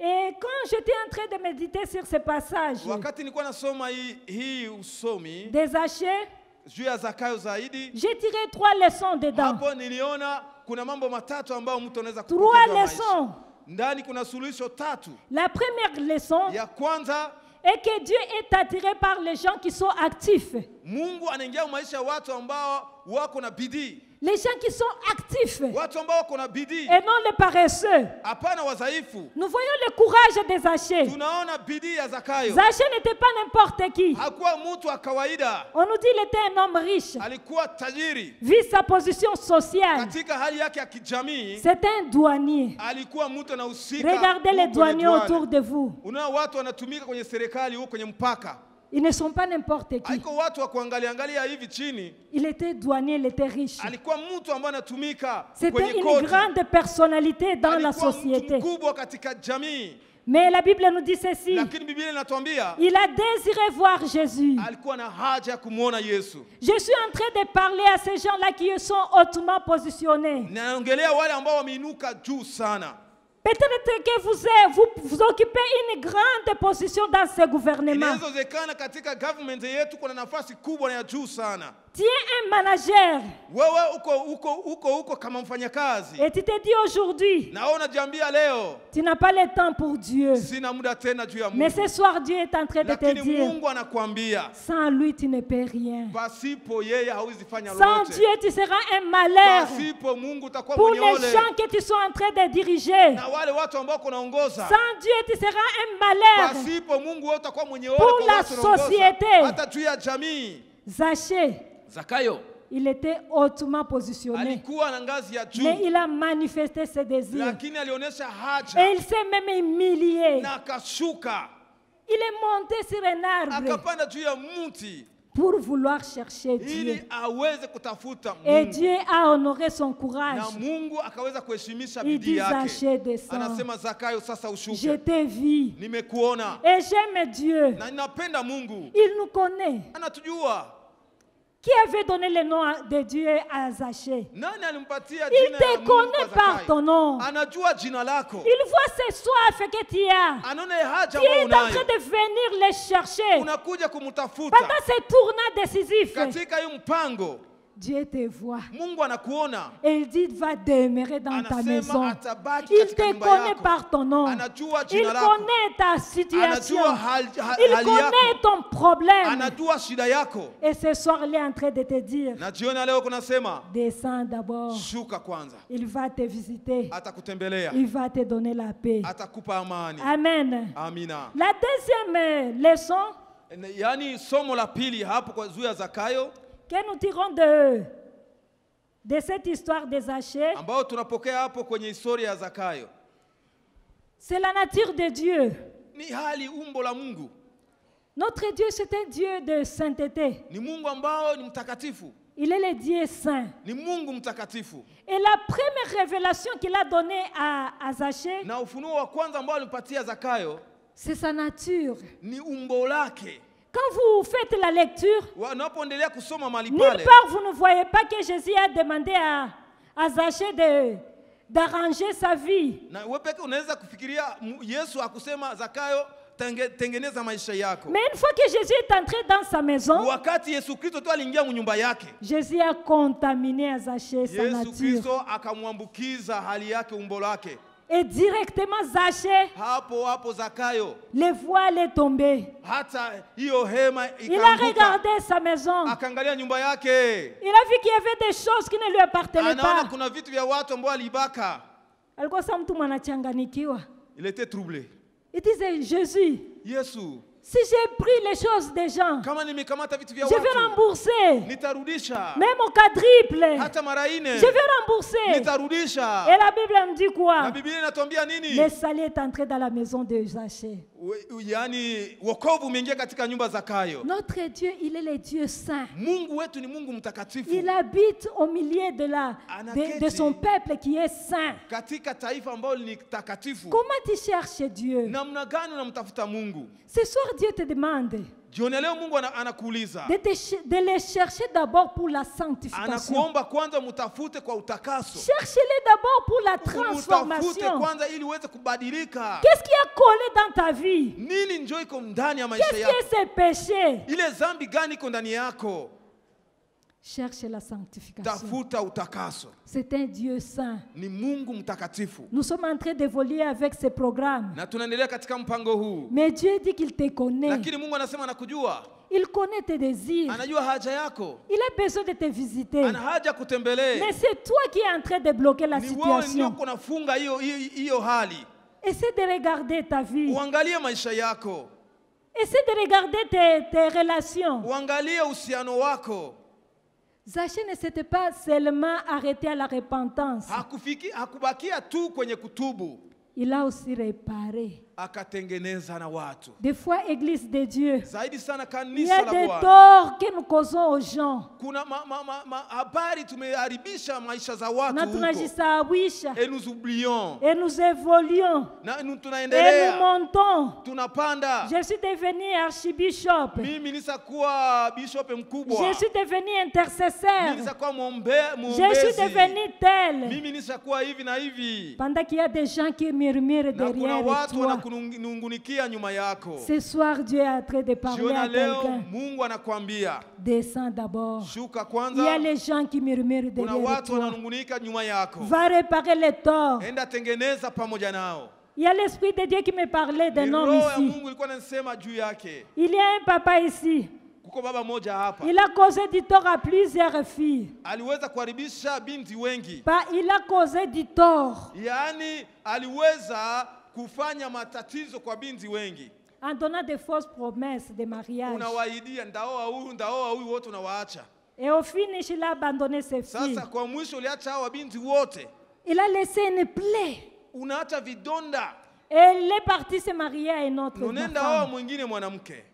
Et quand j'étais en train de méditer sur ce passage Wakati nilikuwa nasoma hii usomi des Zachée, juu ya Zakayo zaidi, j'ai tiré 3 leçons dedans. hapo niliona kuna mambo matatu ambayo mtu anaweza 3 kupokea leçons. ndani kuna suluhisho tatu. La première leçon Ya kwanza, est que Dieu est attiré par les gens qui sont actifs. Mungu anaingia maisha ya watu ambao wako na bidii. Les gens qui sont actifs Watu ambao wako na bidii, et non les paresseux. hapana wadhaifu. Nous voyons le courage des Zachée. Tunaona bidii ya Zakayo. Zachée n'était pas n'importe qui. Hakuwa mtu wa kawaida, On nous dit qu'il était un homme riche. alikuwa tajiri. Vu sa position sociale, Katika hali yake ya kijamii, c'est un douanier. alikuwa mtu anahusika. Regardez les huko kwenye douaniers douane. autour de vous. Unao watu wanatumika kwenye serikali huko kwenye mpaka. Ils ne sont pas n'importe qui. Haiko watu wa kuangalia angalia hivi chini. Il était douanier, il était riche. Alikuwa mtu ambaye anatumika C'était kwenye une koti. grande personnalité dans la Alikuwa mtu société. mkubwa katika jamii. Mais la Bible nous dit ceci. Lakini Biblia inatuambia Il a désiré voir Jésus. alikuwa na haja ya kumwona Yesu. Je suis en train de parler à ces gens-là qui sont hautement positionnés. Naongelea wale ambao wameinuka juu sana. Peut-être que vous occupez une grande position dans ce gouvernement. Inawezekana katika government yetu kuna nafasi kubwa na ya juu sana. Tu es un manager. Wewe uko kama mfanyakazi. Et tu te dis aujourd'hui, Na unajiambia leo, tu n'as pas le temps pour Dieu. sina muda tena juu ya Mais Mungu. ce soir, Dieu est en train de te Lakini dire, Mungu anakuambia, sans lui, tu ne peux rien. pasipo yeye hauwezi fanya Sans lolote. Dieu, tu seras un malheur. Pasipo Mungu utakuwa Pour mwenye les ole. gens que tu sont en train de diriger, Na wale watu ambao kunaongoza, sans Dieu, tu seras un malheur. pasipo Mungu wewe utakuwa mwenye ole Pour kwa la watu unaongoza. société. Hata juu ya jamii. Zachée, Zakayo il était hautement positionné. alikuwa na ngazi ya juu, Mais il a manifesté ses désirs. lakini alionyesha Et haja il s'est même humilié. na akashuka, Il est monté sur un arbre akapanda juu ya mti pour vouloir chercher Dieu. ili aweze kutafuta Et Mungu. Dieu a honoré son courage. Na Mungu akaweza kuheshimisha Il bidii dit, yake. Zachée, descends. Anasema Zakayo, sasa Je ushuke, t'ai vu. nimekuona Et j'aime Dieu. na ninapenda Mungu, Il nous connaît. anatujua. Qui avait donné le nom de Dieu à Zachée? Nani alimpatia Il jina ya te Mungu connaît kwa par ton Zakayo? nom. Anajua jina lako, Il voit ces soifs que tu as. anaona haja Tu ambayo es en train unayo, de venir les chercher. unakuja kumtafuta Pendant ce tournant décisif, katika hii mpango. Dieu te voit. Mungu anakuona, Et il dit, va demeurer dans ta maison. anasema atabaki Il katika te nyumba connaît yako. par ton nom. Anajua Il jina lako, connaît ta situation. anajua Il hali connaît yako, ton problème. anajua shida yako. Et ce soir, il est en train de te dire, Na jioni ya leo kunasema descends d'abord. shuka kwanza, Il va te visiter. atakutembelea, Il va te donner la paix. atakupa amani. Amen. Amina. La deuxième leçon Yaani somo la pili hapo kwa juu ya Zakayo que nous tirons de cette histoire des Zachée, ambao tunapokea hapo kwenye historia ya Zakayo c'est la nature de Dieu. ni hali umbo la Mungu. Notre Dieu, c'est un Dieu de sainteté. Ni Mungu ambao ni mtakatifu, Il est le Dieu saint. ni Mungu mtakatifu. Et la première révélation qu'il a donnée à Zachée, Na ufunuo wa kwanza ambao alimpatia Zakayo c'est sa nature. ni umbo lake. Quand vous faites la lecture, Wanapoendelea kusoma mahali nulle pale, part vous ne voyez pas que Jésus a demandé à Zachée d'arranger sa vie. na wewe peke unaweza kufikiria Yesu akusema Zakayo, tengeneza maisha yako. Mais une fois que Jésus est entré dans sa maison, Wakati Yesu Kristo tu aliingia nyumba yake, Jésus a contaminé à Zachée sa Yesu nature. Kristo akamwambukiza hali yake, umbo lake. Et directement Zachée, Hapo Zakayo, le voile est tombé. hata hiyo hema Il a ikaanguka, regardé sa maison. akaangalia nyumba yake, Il a vu qu'il y avait des choses qui ne lui appartenaient anaona pas. kuna vitu vya watu ambao alibaka. Alikuwa sa mtu mwanachanganikiwa. Il était troublé. Il disait, Jésus, Yesu, si j'ai pris les choses des gens, kama nimekamata vitu vya je vais watu rembourser. nitarudisha, Même au quadruple, hata mara je nne vais rembourser. nitarudisha. Et la Bible me dit Na quoi? Biblia inatuambia nini? Le salier est entré dans la maison de Zachée. yaani wokovu umeingia katika nyumba za Zakayo. Notre Dieu, il est le Dieu saint. Mungu wetu ni Mungu mtakatifu. Il habite au milieu de son peuple qui est saint. Katika taifa ambalo ni takatifu. Comment tu cherches Dieu? Namna gani unamtafuta Mungu? Ce soir, Dieu te demande Jioni leo Mungu anakuuliza. De les chercher d'abord pour la sanctification. Anakuomba kwanza mutafute kwa utakaso. Cherchez-les d'abord pour la transformation. Mutafute kwanza ili uweze kubadilika. Qu'est-ce qui a collé dans ta vie? Nini njoo iko ndani ya maisha yako? Qu'est-ce qui est ce péché? Ile dhambi gani iko ndani yako? Cherche la sanctification. Tafuta utakaso. C'est un Dieu saint. Ni Mungu mtakatifu. Nous sommes en train d'évoluer avec ce programme. Na tunaendelea katika mpango huu. Mais Dieu dit qu'il te connaît. Lakini Mungu anasema anakujua. Il connaît tes désirs. Anajua haja yako. Il a besoin de te visiter. Ana haja kutembelee. Mais c'est toi qui es en train de bloquer la situation. Ni wewe ndio unafunga hiyo hali. Essaie de regarder ta vie. Uangalie maisha yako. Essaie de regarder tes relations. Uangalie uhusiano wako. Zaché ne s'était pas seulement arrêté à la repentance. Hakubakia tu kwenye kutubu. Il a aussi réparé. Akatengeneza na watu. Des fois, Église de Dieu, Zaidi sana il y kanisa a la des Bwana. torts que nous causons aux gens. Kuna habari tumeharibisha maisha za watu Na huko. tunajisawisha. Et nous oublions. Et nous évoluons. Na Et nous tunaendelea. montons. Tunapanda. Je suis devenu archibishop. Mimi nisakuwa bishop mkubwa. Je suis devenu intercesseur. Mimi nisakuwa Je suis devenu tel. Mimi nisakuwa hivi na hivi. Pendant qu'il y a des gens qui murmurent Na kuna derrière watu toi. wanakunungunikia nyuma yako. Ce soir, Dieu est en train de parler Jiona à leo quelqu'un. Mungu anakuambia. Descends d'abord. Shuka Il y a kwanza. les gens qui murmurent Kuna derrière watu toi. wananungunika nyuma yako. Va réparer les torts. Enda tengeneza pamoja nao. Il y a l'Esprit de Dieu qui me parlait d'un homme Roho ya ici. Mungu ilikuwa inasema juu yake. Il y a un papa ici. Kuko baba moja hapa. Il a causé du tort à plusieurs filles. Aliweza kuharibisha binti wengi. Il a causé du tort Yaani aliweza kufanya matatizo kwa binti wengi. en donnant des fausses promesses de mariage. Unawaidia ndaoa huyu wote unawaacha. Et au finish, il a abandonné ses filles. Sasa kwa mwisho uliacha hao binti wote. Il a laissé une plaie. Unaacha vidonda. Et il est parti se marier à une autre Unaenda femme. oa mwingine mwanamke.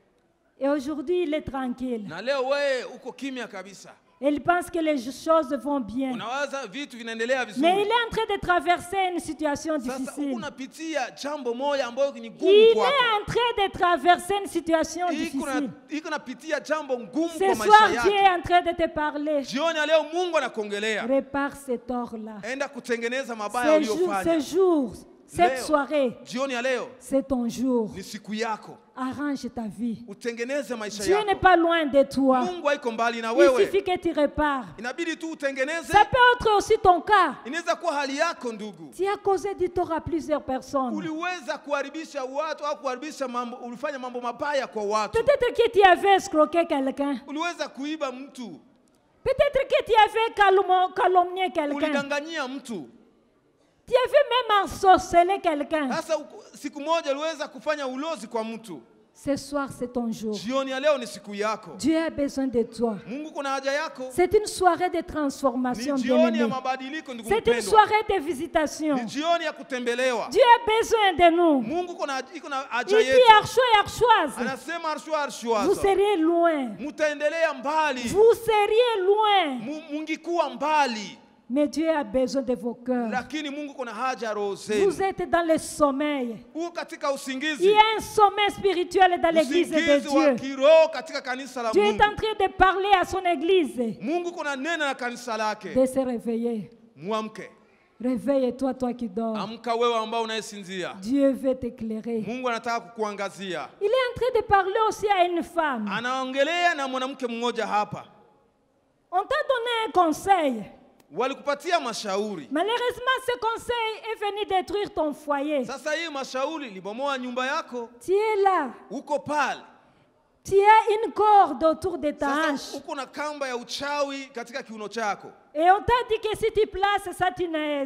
Et aujourd'hui, il est tranquille. Na leo wewe uko kimya kabisa. Et il pense que les choses vont bien. Unawaza vitu vinaendelea vizuri. Mais il est en train de traverser une situation Sasa difficile. unapitia jambo moja ambayo ni gumu Il kwako. est en train de traverser une situation difficile. Iko napitia jambo ngumu Ce kwa soir, maisha Dieu est yake. en train de te parler. Jioni ya leo Mungu anakuongelea. Répare ces torts-là. Enda kutengeneza mabaya uliyofanya. Ces jours, cette Leo, soirée, jioni ya leo c'est ton jour. ni siku yako. Arrange ta vie. Utengeneze maisha Dieu n'est yako. pas loin de toi. Mungu haiko mbali na Il wewe. suffit que tu répares. Inabidi tu utengeneze. Ça peut être aussi ton cas. Inaweza kuwa hali yako ndugu. Tu as causé du tort à plusieurs personnes. Uliweza kuharibisha watu au kuharibisha mambo, ulifanya mambo mabaya kwa watu. Peut-être que tu avais escroqué quelqu'un. Uliweza kuiba mtu. Peut-être que tu avais calomnié quelqu'un. Ulidanganyia mtu. Tu avais même ensorcelé quelqu'un. Sasa siku moja uliweza kufanya ulozi kwa mtu. Ce soir, c'est ton jour. Jioni ya leo ni siku yako. Dieu a besoin de toi. Mungu kuna haja yako. C'est une soirée de transformation, Ni jioni ya bien-aimé. mabadiliko ndugu C'est une mpendwa. soirée de visitation. Ni jioni ya kutembelewa. Dieu a besoin de nous. Mungu iko na Il haja dit yetu. Archois et Archoises, Anasema vous arshwa. seriez loin. Mutaendelea mbali. Vous seriez loin. Mungikuwa mbali. Mais Dieu a besoin de vos cœurs. Lakini Mungu kuna haja roho zenu. Vous êtes dans le sommeil. Uko katika Il usingizi. y a un sommeil spirituel dans l'église de Usingizi wa Dieu. kiroho katika kanisa la Dieu est Mungu. en train de parler à son église Mungu kuna nena na kanisa lake. de se réveiller. Muamke. Réveille-toi, toi qui dors. Amka wewe ambao unayesinzia. Dieu veut t'éclairer. Mungu anataka kukuangazia. Il est en train de parler aussi à une femme. Anaongelea na mwanamke mmoja hapa. On t'a donné un conseil. Walikupatia mashauri. Malheureusement, ce conseil est venu détruire ton foyer. Sasa hii mashauri libomoa nyumba yako. Tu es là. Uko pale. Tu as une corde autour de ta Sasa hanche. uko na kamba ya uchawi katika kiuno chako. Et on t'a dit que si tu places ça,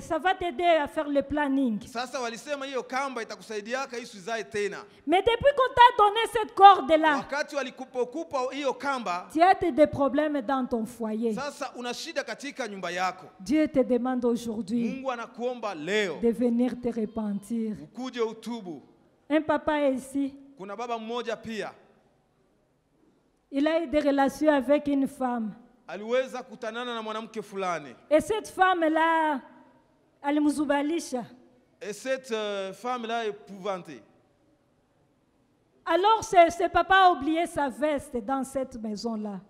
ça va t'aider à faire le planning. Sasa walisema hiyo kamba itakusaidiaka isizae tena. Mais depuis qu'on t'a donné cette corde-là, Wakati walikupokupa hiyo kamba, tu as des problèmes dans ton foyer. sasa una shida katika nyumba yako. Dieu te demande aujourd'hui Mungu anakuomba leo de venir te repentir. ukuje utubu. Un papa est ici. Kuna baba mmoja pia Il a eu des relations avec une femme. aliweza kutanana na mwanamke fulani. Et cette femme-là, alimzubalisha. Et cette femme-là est épouvantée. Alors ce papa a oublié sa veste dans cette maison-là.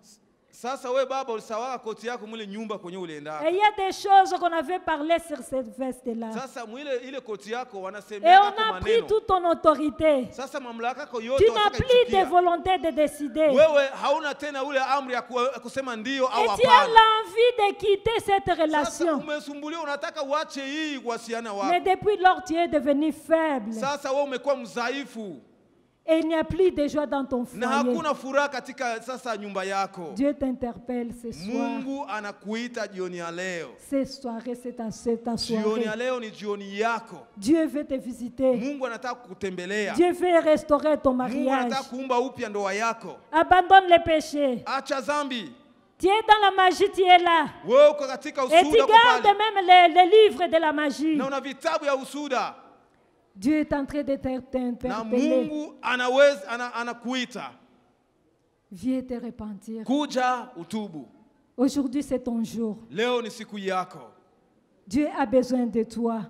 Sasa we baba ulisawaka koti yako mwile nyumba kwenye ulienda. Et il y a des choses qu'on avait parlé sur cette veste-là. Sasa mwile ile koti yako Et wanasemea on kwa a pris maneno. toute ton autorité. Sasa mamlaka yako yote Tu n'as plus de volonté de décider. wewe hauna tena ule amri ya kusema ndio au Et tu as hapana. l'envie de quitter cette Sasa relation. umesumbuliwa unataka uache hii kuhusiana Mais wako. depuis lors, tu es devenu faible. Sasa wewe umekuwa mdhaifu Et il n'y a plus de joie dans ton na foyer. hakuna furaha katika sasa nyumba yako. Dieu t'interpelle ce soir. Mungu anakuita jioni ya leo. Cette soirée, c'est ta Jioni soirée. ya leo ni jioni yako. Dieu veut te visiter. Mungu anataka kukutembelea. Dieu veut restaurer ton Mungu mariage. anataka kuumba upya ndoa yako. Abandonne les péchés. Acha dhambi. Tu es dans la magie, tu es là. Wewe uko katika Et tu usuda uko gardes pale. même les livres de la magie. Na una vitabu ya usuda. Dieu est en train de Na t'interpeller. Mungu anakuita. Viens te repentir. Kuja utubu. Aujourd'hui, c'est ton jour. Leo ni siku yako. Dieu a besoin de toi.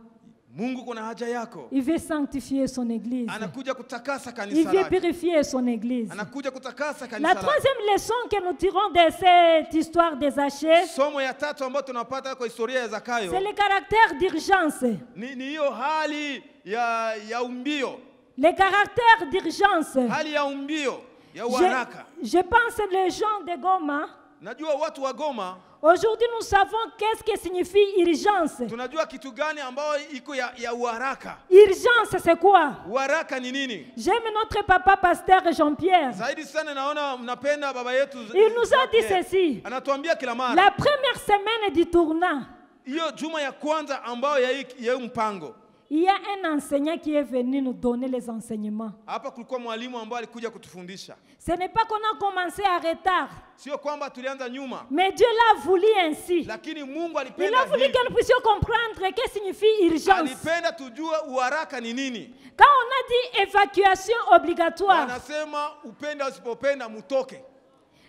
Mungu kuna haja yako. Il veut sanctifier son église. Anakuja kutakasa Il kanisa veut lake. purifier son église. Anakuja kutakasa La kanisa lake. troisième leçon que nous tirons de cette histoire des Zachée, Somo ya tatu ambayo tunapata kwa historia ya Zakayo c'est le caractère d'urgence. ni hiyo hali ya umbio. Le caractère d'urgence. Hali ya umbio ya uharaka. Je pense les gens de Goma. Najua watu wa Goma Aujourd'hui, nous savons qu'est-ce que signifie urgence. tunajua kitu gani ambayo iko ya uharaka. Urgence, c'est quoi? Uharaka ni nini? J'aime notre papa pasteur Jean-Pierre. Zaidi sana naona mnapenda baba yetu. Il nous a dit ceci. Anatuambia kila mara. La première semaine du tournant, Hiyo juma ya kwanza ambayo ya mpango. il y a un enseignant qui est venu nous donner les enseignements. Hapa kulikuwa mwalimu ambaye alikuja kutufundisha. Ce n'est pas qu'on a commencé à retard, Sio kwamba tulianza nyuma, mais Dieu l'a voulu ainsi. lakini Mungu Il alipenda a voulu hivi. que nous puissions comprendre ce que signifie urgence. Alipenda tujue uharaka ni nini. Quand on a dit évacuation obligatoire, Wanasema upenda usipopenda mutoke.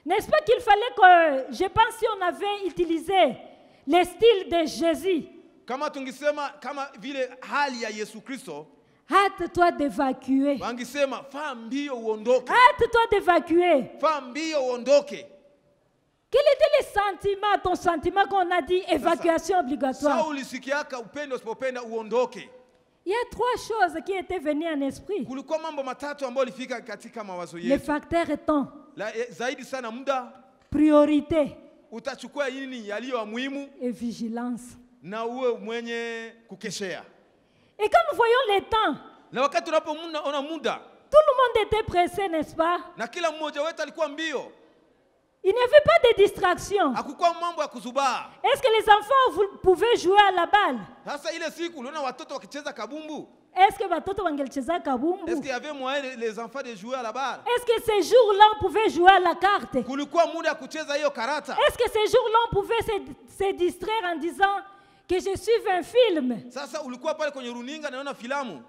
n'est-ce pas qu'il fallait que, je pense si on avait utilisé le style de Jésus, Kama tungisema kama vile hali ya Yesu Kristo, hâte-toi d'évacuer. wangisema faa mbio uondoke. Hâte-toi d'évacuer. Faa mbio uondoke. Quel était le sentiment, ton sentiment quand on a dit évacuation obligatoire? Sauli ulisikiaka upenda usipopenda uondoke. Il y a trois choses qui étaient venues en esprit. Kulikuwa mambo matatu ambayo ilifika katika mawazo Le yetu. facteur temps, Zaidi sana muda, priorité utachukua nini yaliyo ya muhimu et vigilance. na uwe mwenye kukeshea. Et quand nous voyons le temps, Na wakati tunapoona muda tout le monde était pressé, n'est-ce pas? na kila mmoja wetu alikuwa mbio, Il n'y avait pas de distraction. hakukuwa mambo ya kuzubaa. Est-ce que les enfants pouvaient jouer à la balle? Sasa ile siku uliona watoto wakicheza kabumbu. Est-ce que watoto wangelicheza kabumbu? Est-ce qu'il y avait moyen les enfants de jouer à la balle? Est-ce que ces jours-là on pouvait jouer à la carte? Kulikuwa muda ya kucheza hiyo karata. Est-ce que ces jours-là on pouvait se distraire en disant que je suive un film? Sasa ulikuwa pale kwenye runinga naona filamu.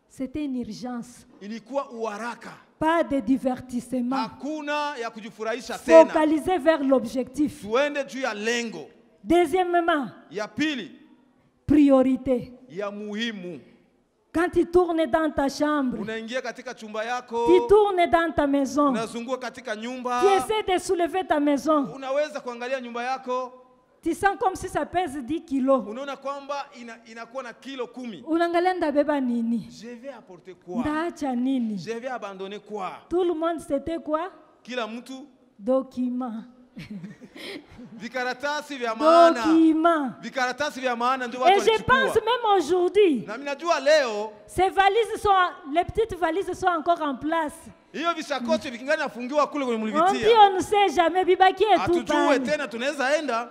C'était une urgence. Ilikuwa uharaka. Pas de divertissement. Hakuna ya kujifurahisha tena. Focalisé vers l'objectif. Tuende juu ya lengo. Deuxièmement, Ya pili, priorité. ya muhimu. Quand tu tournes dans ta chambre, Unaingia katika chumba yako, tu tournes dans ta maison, unazunguka katika nyumba, tu essaies de soulever ta maison, unaweza kuangalia nyumba yako, tu sens comme si ça pèse 10 kilos. unaona kwamba inakuwa na kilo 10. Unaangalia ndabeba nini? Je vais apporter quoi? Ndaacha nini? Je vais abandonner quoi? Tout le monde c'était quoi? Kila mtu Document. vikaratasi vya maana. Document. Vikaratasi vya maana ndio Et watu je pense walichukua. même aujourd'hui, Na mimi najua leo ces valises sont, les petites valises sont encore en place. hiyo vishakoshi vikingana nafungiwa kule kwenye On dit mlivitia. on ne sait jamais, bibaki est tout Hatujue pale. tena tunaweza enda,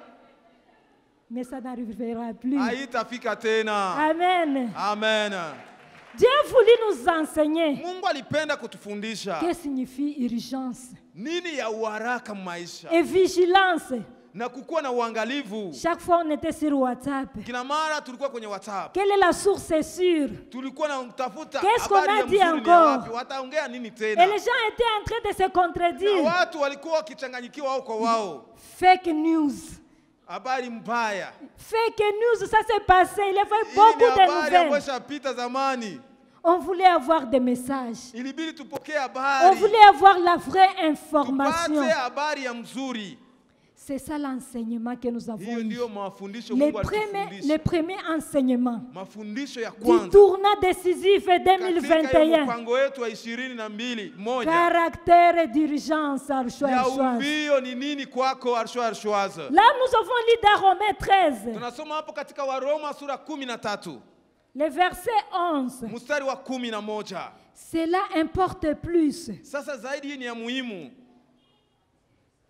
Mais ça n'arrivera plus. haitafika tena. Amen. Amen. Dieu a voulu nous enseigner Mungu alipenda kutufundisha que signifie urgence nini ya uharaka maisha et vigilance. na kukuwa na uangalivu. Chaque fois on était sur WhatsApp. Kila mara tulikuwa kwenye WhatsApp. Quelle est la source sûre? Tulikuwa na kutafuta Qu'est-ce qu'on habari a ya dit mzuri ni encore? wapi, wataongea nini tena. Et les gens étaient en train de se Na contredire. watu walikuwa wakichanganyikiwa wao kwa wao. Fake news. Habari mbaya. Fake news, ça s'est passé. Il y avait Hii beaucoup ni de habari ambayo nouvelles. ishapita zamani. On voulait avoir des messages. Ilibidi tupokee On habari. voulait avoir la vraie information. Tupate habari ya mzuri. C'est ça l'enseignement que nous avons Hiyo eu. ndio mafundisho Les Mungu premiers alitufundisha. enseignements Mafundisho ya du kwanza tournant décisif katika hiyo 2021. mpango wetu wa 22 Caractère d'urgence, ya Archois. uvio ni nini kwako Arshwaza. Là, nous avons lu dans Romains 13, Tunasoma hapo katika Waroma sura 13 le verset 11. mstari wa 11. Cela importe plus Sasa zaidi hii ni ya muhimu.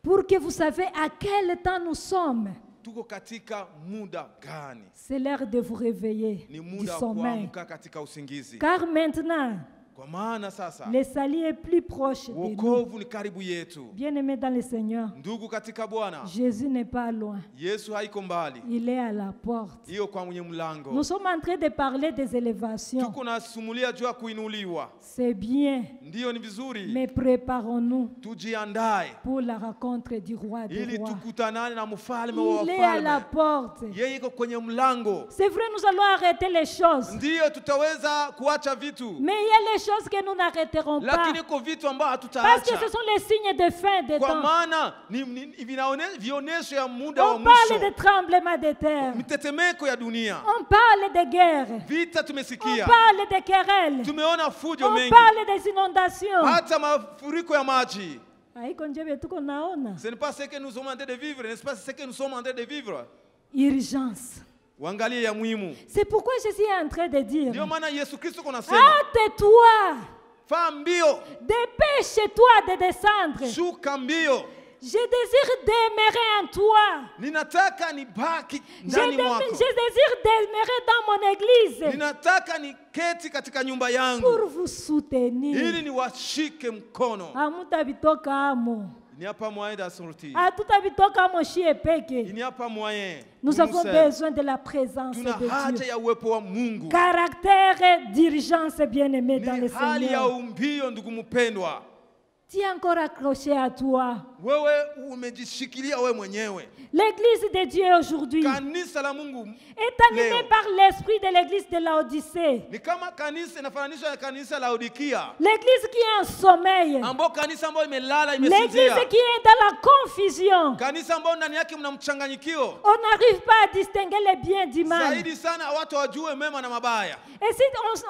pour que vous savez à quel temps nous sommes. Tuko katika muda gani? C'est l'heure de vous réveiller Ni du muda wa sommeil. kuamka katika usingizi. Car maintenant, Kwa maana sasa le salut est plus proche de nous. wokovu ni karibu yetu. Bien-aimés dans le Seigneur, Ndugu katika Bwana, Jésus n'est pas loin. Yesu haiko mbali. Il est à la porte. Hiyo kwa mwenye mlango. Nous sommes en train de parler des élévations. Tuko nasumulia juu ya kuinuliwa. C'est bien, Ndiyo ni vizuri. mais préparons-nous Tujiandae pour la rencontre du roi des ili rois. tukutanane na mfalme wa Il est à la wafalme. porte. Yeye iko kwenye mlango. C'est vrai, nous allons arrêter les choses. Ndiyo tutaweza kuacha vitu. Mais il y a les choses que nous n'arrêterons pas. Lakini iko vitu ambavyo Parce que ce hatutaacha. sont les signes de fin des Kwa temps. maana ni vionesho ya muda wa On parle de mwisho. tremblements de terre. Mitetemeko ya dunia. On parle de guerre. Vita On tumesikia. parle de querelles. Tumeona fujo On mengi. parle des inondations. Hata mafuriko ya maji. Haiko njebe tuko naona. Ce n'est pas ce que nous sommes en train de vivre, n'est-ce pas ce que nous sommes en train de vivre? Urgence. Uangalie ya muhimu. C'est pourquoi Jésus est en train de dire, Ndio maana Yesu Kristo kunasema, hâte-toi, faa mbio, dépêche-toi de descendre. shuka mbio. Je désire demeurer en toi. Ninataka nibaki Je ndani mwako. désire demeurer dans mon église Ninataka niketi katika nyumba yangu pour vous soutenir. ili niwashike mkono. Hamutabitoka amo. Il n'y a pas moyen de sortir. Hatutabitoka amo shie Il peke. n'y a pas moyen. Nous Nous avons seuls. besoin de la présence Tuna de haja Dieu. ya uwepo wa Mungu. Caractère d'urgence bien-aimé dans Ni le hali ya Seigneur. umbio, ndugu mpendwa. Tu es encore accroché à toi. Wewe umejishikilia wewe mwenyewe. L'église de Dieu aujourd'hui Kanisa la Mungu est animée leo par l'esprit de l'église de Laodicée. ni kama kanisa inafananishwa na kanisa la Laodikia, L'église qui est en sommeil. ambao kanisa ambayo imelala L'église imesinzia, qui est dans la confusion. kanisa ambayo ndani yake mna mchanganyikio On n'arrive pas à distinguer le bien du mal. zaidi sana, watu wajue mema na mabaya. Et si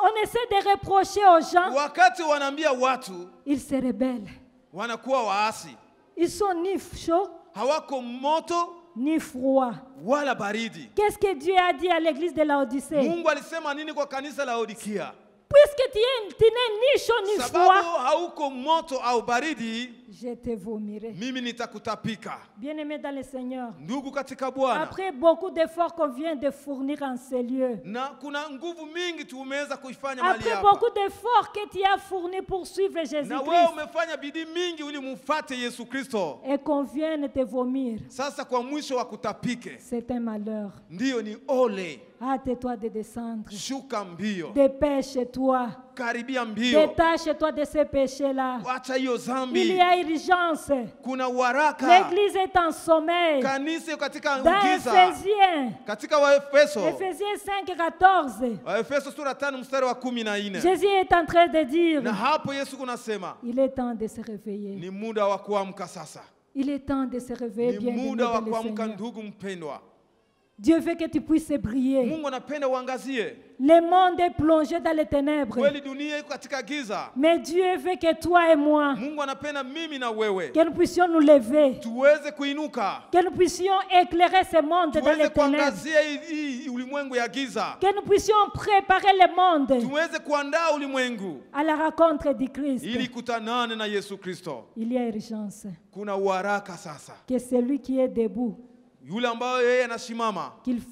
on essaie de reprocher aux gens, Wakati wanaambia watu, ils se rebellent. wanakuwa waasi, Ils sont ni chauds, hawako moto ni froids. wala baridi. Qu'est-ce que Dieu a dit à l'église de Laodicée? Mungu alisema nini kwa kanisa la Laodikia? Puisque tu n'es ni chaud ni Sababu froid, hauko moto au baridi, je te vomirai. mimi nitakutapika. Bien-aimé dans le Seigneur, Ndugu katika Bwana, après beaucoup d'efforts qu'on vient de fournir en ces lieux, na kuna nguvu mingi tumeweza kuifanya mahali après hapa, beaucoup d'efforts que tu as fournis pour suivre na wewe Jésus-Christ, umefanya bidii mingi ili mumfuate Yesu Kristo. et qu'on vienne te vomir, Sasa kwa mwisho wa kutapike, c'est un malheur. ndiyo ni ole. Hâte-toi de descendre. Shuka mbio, Dépêche-toi. karibia mbio, Détache-toi de ces péchés-là. wacha hiyo Il y zambi. a urgence. Kuna waraka, L'église est en sommeil. kanisa iko katika Dans ugiza. Ephésiens, Katika Waefeso, Ephésiens 5, 14, Waefeso sura 5 mstari wa 14, Jésus est en train de dire, na hapo Yesu kunasema il est temps de se réveiller. ni muda wa kuamka sasa. Il est temps de se réveiller, Ni bien-aimé muda wa dans le kuamka, Seigneur. ndugu mpendwa. Dieu veut que tu puisses briller. Mungu anapenda uangazie. Le monde est plongé dans les ténèbres. Kweli dunia iko katika giza. Mais Dieu veut que toi et moi, Mungu anapenda mimi na wewe que nous puissions nous lever, tuweze kuinuka, que nous puissions éclairer ce monde dans tuweze les ténèbres, kuangazia hii ulimwengu ya giza, que nous puissions préparer le monde tuweze kuandaa ulimwengu à la rencontre du Christ. ili kutanane na Yesu Kristo. Il y a urgence Kuna uharaka sasa, que celui qui est debout, yule ambayo yeye anasimama qu'il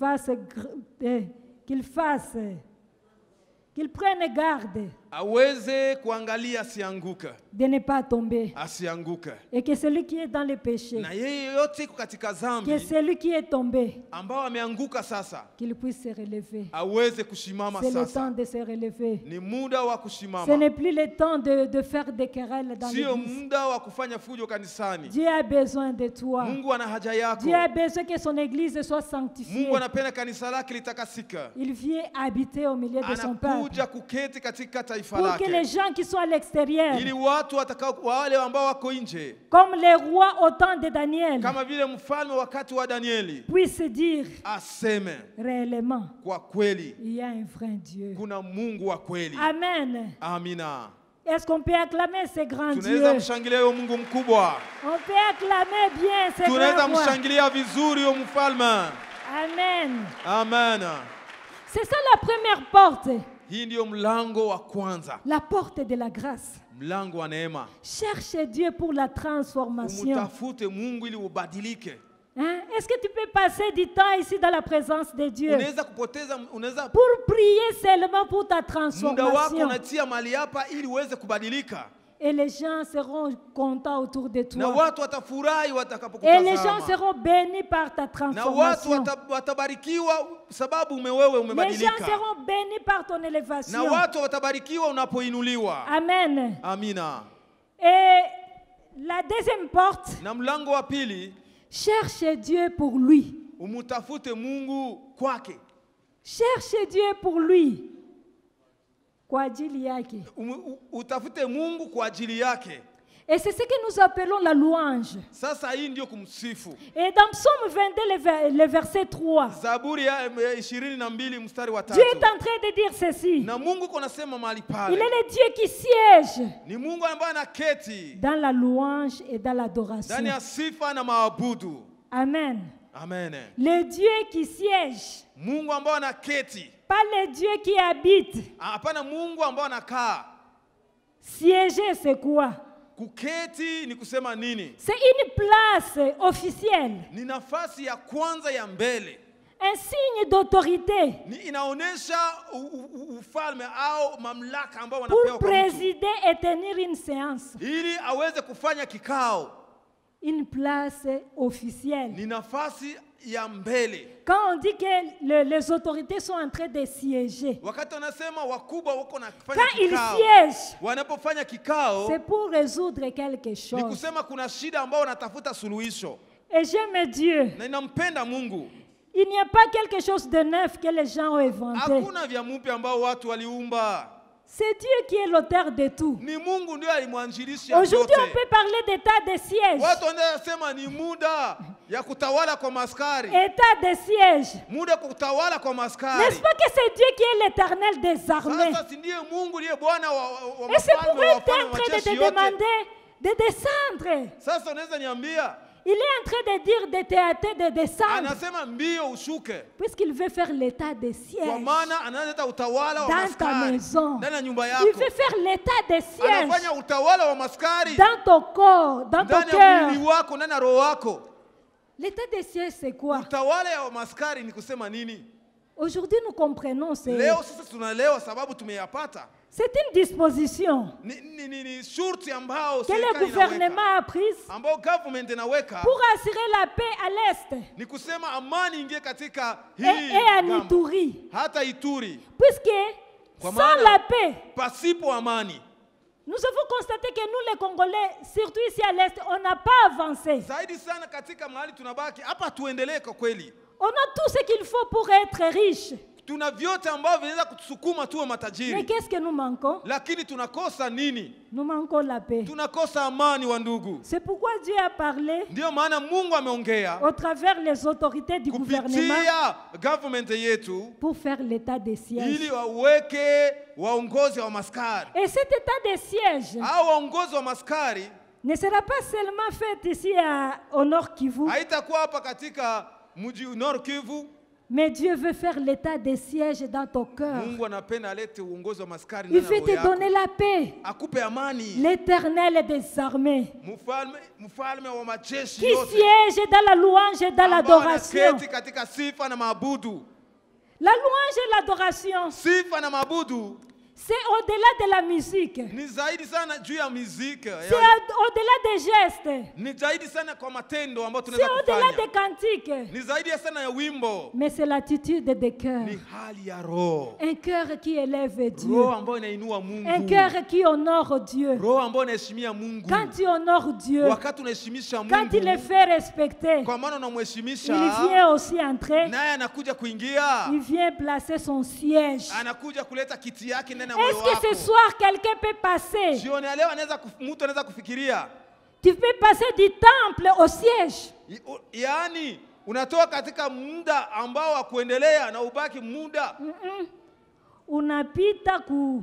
prenne garde aweze kuangalia asianguke, de ne pas tomber. asianguke. Et que celui qui est dans le péché, Na yeye yote iko katika que dhambi celui qui est tombé, ambao ameanguka sasa qu'il puisse se relever. aweze kushimama C'est le temps sasa. de se relever. Ni muda wa Ce kushimama, n'est plus le temps de faire des querelles dans sio l'église. muda wa kufanya fujo kanisani. Dieu a besoin de toi. Mungu ana haja yako. Dieu a besoin que son église soit sanctifiée. Mungu anapenda kanisa lake litakasika. Il vient habiter au milieu de son peuple. Anakuja kuketi katika taifa Pour que les lake, gens qui sont à l'extérieur, ili watu watakao wale ambao wako nje, comme les rois au temps de Daniel, kama vile mfalme wakati wa Danieli, puissent dire aseme réellement, kwa kweli il y a un vrai Dieu. kuna Mungu wa kweli. Amen. Amina. Est-ce qu'on peut acclamer ce grand Dieu? Tunaweza mshangilia huyo Mungu mkubwa. On peut acclamer bien ce Tunaweza grand roi. mshangilia vizuri huyo mfalme. Amen. Amen. C'est ça la première porte. Hii ndio mlango wa kwanza, La porte de la grâce. mlango wa neema. Cherche Dieu pour la transformation. Umtafute Mungu ili ubadilike. Hein? Est-ce que tu peux passer du temps ici dans la présence de Dieu Unaweza kupoteza, unaweza pour prier seulement pour ta muda wako transformation? unatia mali hapa ili uweze kubadilika, Et les gens seront contents autour de na toi. watu watafurahi Et les gens watakapokutazama, seront bénis par ta na watu transformation. watabarikiwa sababu wewe Les gens umebadilika, seront bénis par ton na élévation. watu watabarikiwa unapoinuliwa. Amen. Amina. Et la deuxième porte, Na mlango wa pili, cherche Dieu pour lui. umutafute Mungu kwake. Cherche Dieu pour lui. Kwa ajili yake. Utafute Mungu kwa ajili yake. Et c'est ce que nous appelons la louange. Sasa hii ndio kumsifu. Et dans Psaume 22, le verset 3, Zaburi ya 22 mstari wa 3. Dieu est en train de dire ceci. Na Mungu konasema mahali Il pale, est le Dieu qui siège ni Mungu ambaye anaketi dans la louange et dans l'adoration. ndani ya sifa na maabudu. Amen. Amen. Le Dieu qui siège, Mungu ambaye anaketi, pas le Dieu qui habite. hapana Mungu ambaye anakaa. Siéger, c'est quoi? Kuketi ni kusema nini? C'est une place officielle, Ni nafasi ya kwanza ya mbele, un signe d'autorité ni inaonesha ufalme au mamlaka ambao pour wanapewa kwa mtu, présider et tenir une séance. ili aweze kufanya kikao. Une place officielle. Ni nafasi ya mbele. Quand on dit que les autorités sont en train de siéger, Wakati wanasema wakubwa wako na kufanya quand ils kikao, siègent, wanapofanya kikao c'est pour résoudre quelque ni chose. kusema kuna shida ambao wanatafuta suluhisho, Et j'aime Dieu. na inampenda Mungu. Il n'y a pas quelque chose de neuf que les gens ont inventé. Hakuna vya mpya ambao watu waliumba. C'est Dieu qui est l'auteur de tout. Ni Mungu ndiye alimwanjilisha Aujourd'hui, on yote. peut parler d'état de siège. Watu wanasema ni muda ya kutawala kwa maskari, État de siège. muda ya kutawala kwa maskari. N'est-ce pas que c'est Dieu qui est l'éternel des armées? Sasa si ndiye Mungu ndiye Bwana wa Et c'est mafalme pourquoi wa il est wafalme en wa train de majeshi te yote. demander de descendre. Sasa unaweza niambia, Il est en train de dire de te hâter de descendre. anasema mbio ushuke, Puisqu'il veut faire l'état de kwa siège maana analeta utawala wa dans ta maskari maison. ndani ya nyumba Il yako. veut faire l'état de siège Anafanya utawala wa maskari dans ton corps, dans ton ndani ya mwili cœur. wako, ndani ya roho wako. L'état de siège, c'est quoi? Utawala wa maskari ni kusema nini? Aujourd'hui, nous comprenons. Leo sasa tunaelewa sababu tumeyapata. C'est une disposition Ni shurti ambao que le serikali gouvernement inaweka, a prise ambao government inaweka, pour assurer la paix à l'Est ni kusema amani ingie katika et hii à ngambo. Ituri. Hata Ituri. Puisque Kwa sans maana la paix, pasipo amani, nous avons constaté que nous, les Congolais, surtout ici à l'Est, on n'a pas avancé. zaidi sana katika mahali tunabaki hapa, tuendelee kwa kweli. On a tout ce qu'il faut pour être riche. Tuna vyote ambavyo vinaweza kutusukuma tuwe Mais matajiri, qu'est-ce que nous manquons? lakini tunakosa nini? Nous manquons la paix. Tunakosa amani, wa ndugu. C'est pourquoi Dieu a parlé Ndio maana Mungu ameongea au travers les autorités du gouvernement kupitia government yetu pour faire l'état de siège. ili waweke waongozi wa maskari Et cet état de siège au waongozi wa maskari. ne sera pas seulement fait ici au Nord Kivu, Haitakuwa hapa katika mji Nord Kivu. mais Dieu veut faire l'état de siège dans ton cœur. Mungu anapenda alete uongozi wa maskari Il ndani ya veut roho te yako, donner la paix. akupe amani. L'Éternel des armées Mfalme wa majeshi qui yote siège dans la louange et dans ambao l'adoration. anaketi katika sifa na maabudu. La louange et l'adoration, Sifa na maabudu C'est au-delà de la musique. Ni zaidi sana juu ya muziki. C'est au-delà des gestes. Ni zaidi sana kwa matendo ambayo C'est tunaweza au-delà des kufanya. cantiques. Ni zaidi ya sana ya wimbo. Mais c'est l'attitude des cœurs. Ni hali ya roho. Un cœur qui élève Dieu. Roho ambayo inainua Mungu. Un cœur qui honore Dieu. Roho ambayo inaheshimia Mungu. Quand tu honores Dieu, Wakati unaheshimisha Mungu. quand il le fait respecter, Kwa maana il unamheshimisha. vient aussi entrer, Naye anakuja kuingia. il vient placer son siège. Anakuja kuleta kiti yake ndani ya moyo Est-ce que wako. ce soir quelqu'un peut passer? Jioni ya leo mtu anaweza kufikiria. Tu peux passer du temple au siège. Yaani unatoka katika muda ambao wa kuendelea na ubaki muda. Unapita ku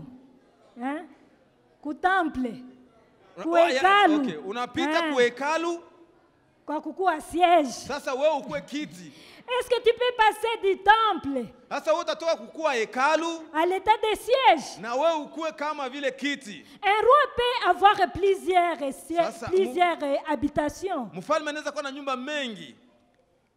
temple, ku hekalu. Okay. Unapita ku hekalu. Kwa kukua siège. Sasa wewe ukue kiti. Est-ce que tu peux passer du temple Sasa wewe utatoka kukua hekalu à l'état de siège? na wewe ukue kama vile kiti. Un roi peut avoir plusieurs sièges, Sasa, plusieurs habitations, Mfalme anaweza kuwa na nyumba mengi,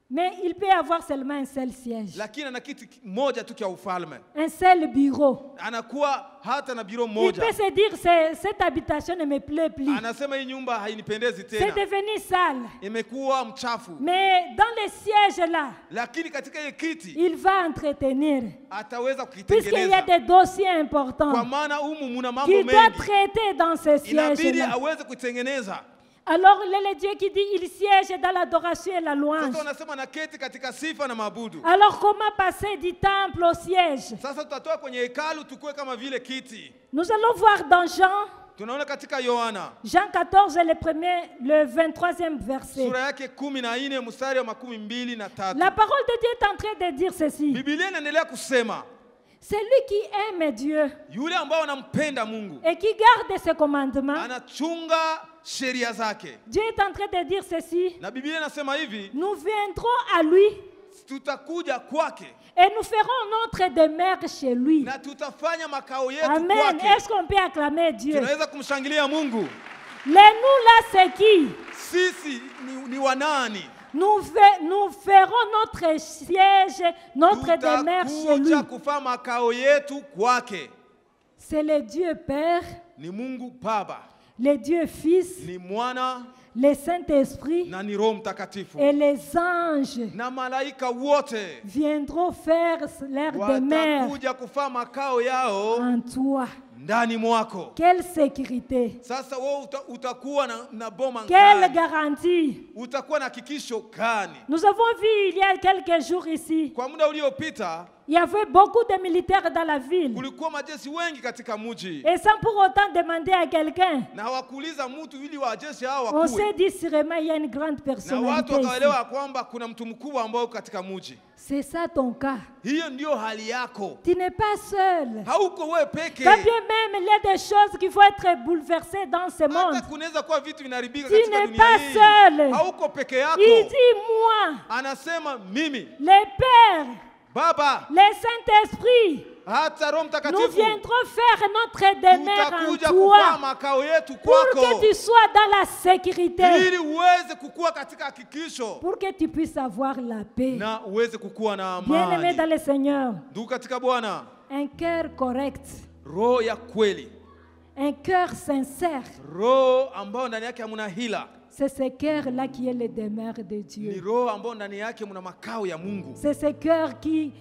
mais il peut avoir seulement un seul siège, lakini ana kiti moja tu kia ufalme. un seul bureau. Anakuwa hata na biro Il moja. peut se dire, cette habitation ne me plaît plus. Anasema hii nyumba hainipendezi C'est tena. devenu sale. Imekuwa mchafu. Mais dans le siège là, Lakini katika ile kiti il va entretenir. ataweza Puisqu'il y a kukitengeneza. des dossiers Kwa importants maana humu muna mambo qu'il doit mengi. traiter dans ce siège Inabidi là. aweze kutengeneza. Alors, le Dieu qui dit, il siège dans l'adoration et la louange. Sasa unasema na keti katika sifa na mabudu. Alors, comment passer du temple au siège? Sasa tutatoka kwenye hekalu tukue kama vile kiti. Nous allons voir dans Jean, Tunaona katika Yohana Jean 14, le 23e verset. sura yake 14 mstari wa 23. La parole de Dieu est en train de dire ceci. Biblia inaendelea kusema Celui qui aime Dieu yule ambao anampenda Mungu et qui garde ses commandements, anachunga sheria zake. Dieu est en train de dire ceci. Na Biblia inasema hivi, Nous viendrons à lui tutakuja kwake et nous ferons notre demeure chez lui. na tutafanya makao yetu Amen. kwake. Est-ce qu'on peut acclamer Dieu? Tunaweza kumshangilia Mungu. Les nous là, c'est qui? Sisi ni wanani? Nous ferons notre siège, notre demeure chez lui. Tutakuja kufanya makao yetu kwake. C'est le Dieu Père, Ni Mungu Baba, le Dieu Fils, ni Mwana le Saint-Esprit na ni Roho Mtakatifu. et les anges Na malaika wote viendront faire leur demeure watakuja kufanya makao yao en toi. ndani mwako. Quelle sécurité, Sasa wewe utakuwa na boma quelle gani? garantie. Utakuwa na hakikisho gani? Nous avons vu il y a quelques jours ici, Kwa muda uliopita il y avait beaucoup de militaires dans la ville. kulikuwa majeshi wengi katika mji Et sans pour autant demander à quelqu'un, na hawakuuliza mtu ili wajeshi hao on s'est wakuwe, dit sûrement il y a une grande na watu personnalité ici. wakaelewa kwamba kuna mtu mkubwa ambao yuko katika mji. C'est ça ton cas. Hiyo ndio hali yako, Tu n'es pas seul. hauko wewe peke. Quand bien même il y a des choses qui vont être bouleversées dans ce monde, Hata kunaweza kuwa vitu vinaribika tu katika n'es dunia pas hii, seul. hauko peke yako. Il dit moi, Anasema mimi, le Père, Baba, le Saint-Esprit, hata Roho nous Mtakatifu viendrons faire notre demeure tutakuja en kufanya toi makao yetu pour kwako, que tu sois dans la sécurité, ili uweze kukua katika hakikisho pour que tu puisses avoir la paix. na uweze kukua na Bien-aimé dans amani. le Seigneur, Ndugu katika Bwana, un cœur correct, roho ya kweli, un cœur sincère, roho ambayo ndani yake hamuna hila, c'est ce cœur-là qui est le demeure de ni Dieu. roho ambayo ndani yake muna makao ya Mungu, C'est ce cœur qui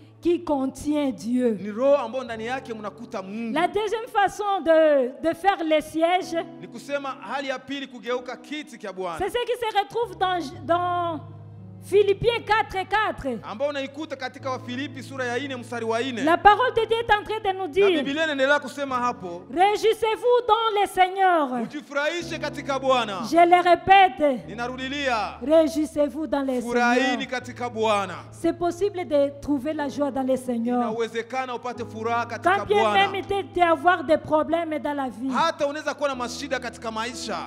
contient Dieu. ni roho ambayo ndani yake mnakuta Mungu. La deuxième façon de faire le siège, Ni kusema hali ya pili, kugeuka kiti cha Bwana, c'est ce qui se retrouve dans Philippiens 4:4. ambao unaikuta katika Wafilipi sura ya 4 mstari wa 4. La parole de Dieu est en train de nous Na dire, Biblia inaendelea kusema hapo, réjouissez-vous dans le Seigneur. mjifurahishe katika Bwana. Je le répète, Ninarudilia, réjouissez-vous dans le furahini Seigneur. katika Bwana. C'est possible de trouver la joie dans le Seigneur. Inawezekana upate furaha katika Quand bien Bwana. même tu avoir des problèmes dans la vie, Hata unaweza kuwa na mashida katika maisha,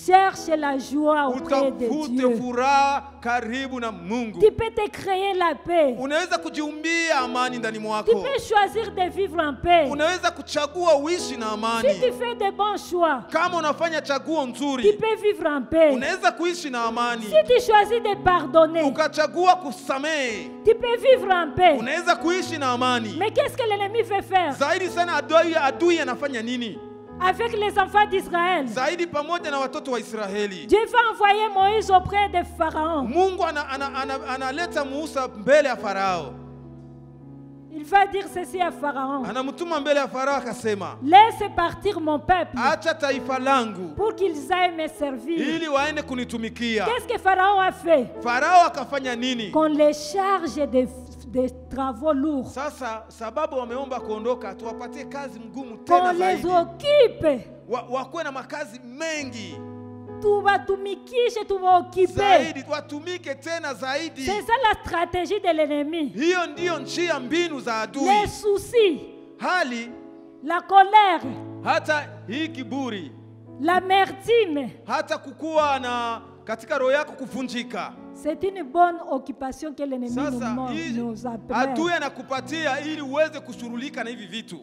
cherche la joie auprès de utafute Dieu. furaha karibu na kumfanya Mungu. Tu peux te créer la paix. Unaweza kujiumbia amani ndani Tu mwako. peux choisir de vivre en paix. Unaweza kuchagua uishi na Si amani. tu fais de bons choix, Kama unafanya chaguo tu nzuri, peux vivre en paix. unaweza kuishi na amani. Si tu choisis de pardonner, Ukachagua kusamehe, tu peux vivre en paix. unaweza kuishi na amani. Mais qu'est-ce que l'ennemi veut faire Zaidi sana adui anafanya nini? avec les enfants d'Israël? Zaidi pamoja na watoto wa Israeli. Dieu va envoyer Moïse auprès de Pharaon. Mungu analeta Musa mbele ya Farao. Il va dire ceci à Pharaon. Anamtuma mbele ya Farao akasema, Laisse partir mon peuple acha taifa langu pour qu'ils aillent me servir. ili waende kunitumikia. Qu'est-ce que Pharaon a fait? Farao akafanya nini? Qu'on les charge de travaux lourds. Sasa sababu wameomba kuondoka, tuwapatie kazi mgumu Qu'on tena les zaidi. occupe. Wakuwe na makazi mengi Tuwatumikishe, tuwaoccupe. zaidi, watumike tena zaidi. C'est ça la stratégie de l'ennemi. Hiyo ndiyo njia, mbinu za adui. Les soucis, Hali la colère, hata hii kiburi, l'amertume. hata kukuwa na katika roho yako kuvunjika. C'est une bonne occupation que l'ennemi Sasa hii nous appelle. adui anakupatia ili uweze kushughulika na hivi vitu.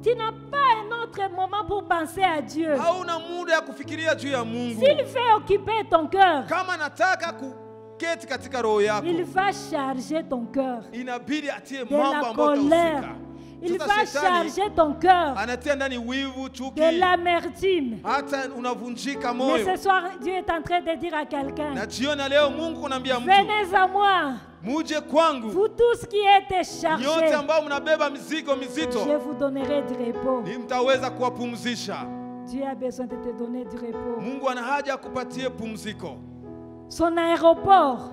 Tu n'as pas un autre moment pour penser à Dieu. Hauna muda ya kufikiria juu ya Mungu. S'il veut occuper ton cœur, Kama nataka kuketi katika roho yako, il va charger ton cœur inabidi atie de mambo la ambayo colère. utahusika. Il Sasa va shetani charger ton cœur anatia ndani wivu, chuki, de l'amertume. hata unavunjika Mais moyo. ce soir, Dieu est en train de dire à quelqu'un, Na jioni ya leo Mungu kunaambia mtu, venez à moi, muje kwangu vous tous qui êtes nyote chargés, ambao mnabeba mizigo je mizito, vous donnerai du repos. ni mtaweza kuwapumzisha. Dieu a besoin de te donner du repos. Mungu ana haja akupatie pumziko. Son aéroport,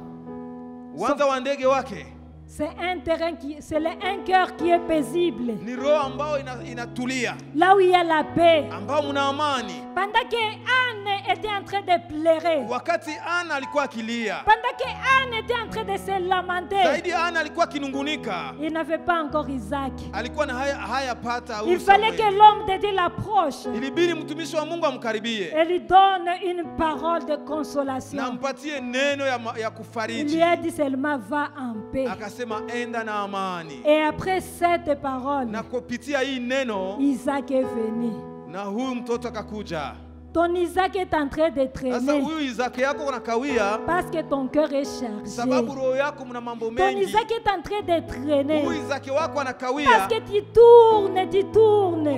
Uwanja wa ndege wake c'est un terrain c'est un cœur qui est paisible. ni roho ambao inatulia, Là où il y a la paix. ambao mna amani. Pendant que Anne était en train de pleurer, Wakati Ana alikuwa akilia, pendant que Anne était en train de se lamenter, zaidi Ana alikuwa akinungunika, il n'avait pas encore Isaac. alikuwa na hayapata Il huyu fallait que Samueli. l'homme de Dieu l'approche Ilibidi mtumishi wa Mungu amkaribie et lui donne une parole de na consolation. mpatie neno ya Il kufariji. lui a dit seulement va en paix. Akasema enda na amani. Et après cette parole, Na kupitia hii neno, Isaac est venu. na huyu mtoto akakuja. Ton Isaac est en train de Sasa traîner huyu Isaki yako unakawia parce que ton cœur est chargé. sababu roho yako mna mambo Ton mengi. Isaac est en train de traîner Huyu Isaki wako parce anakawia, que tu tournes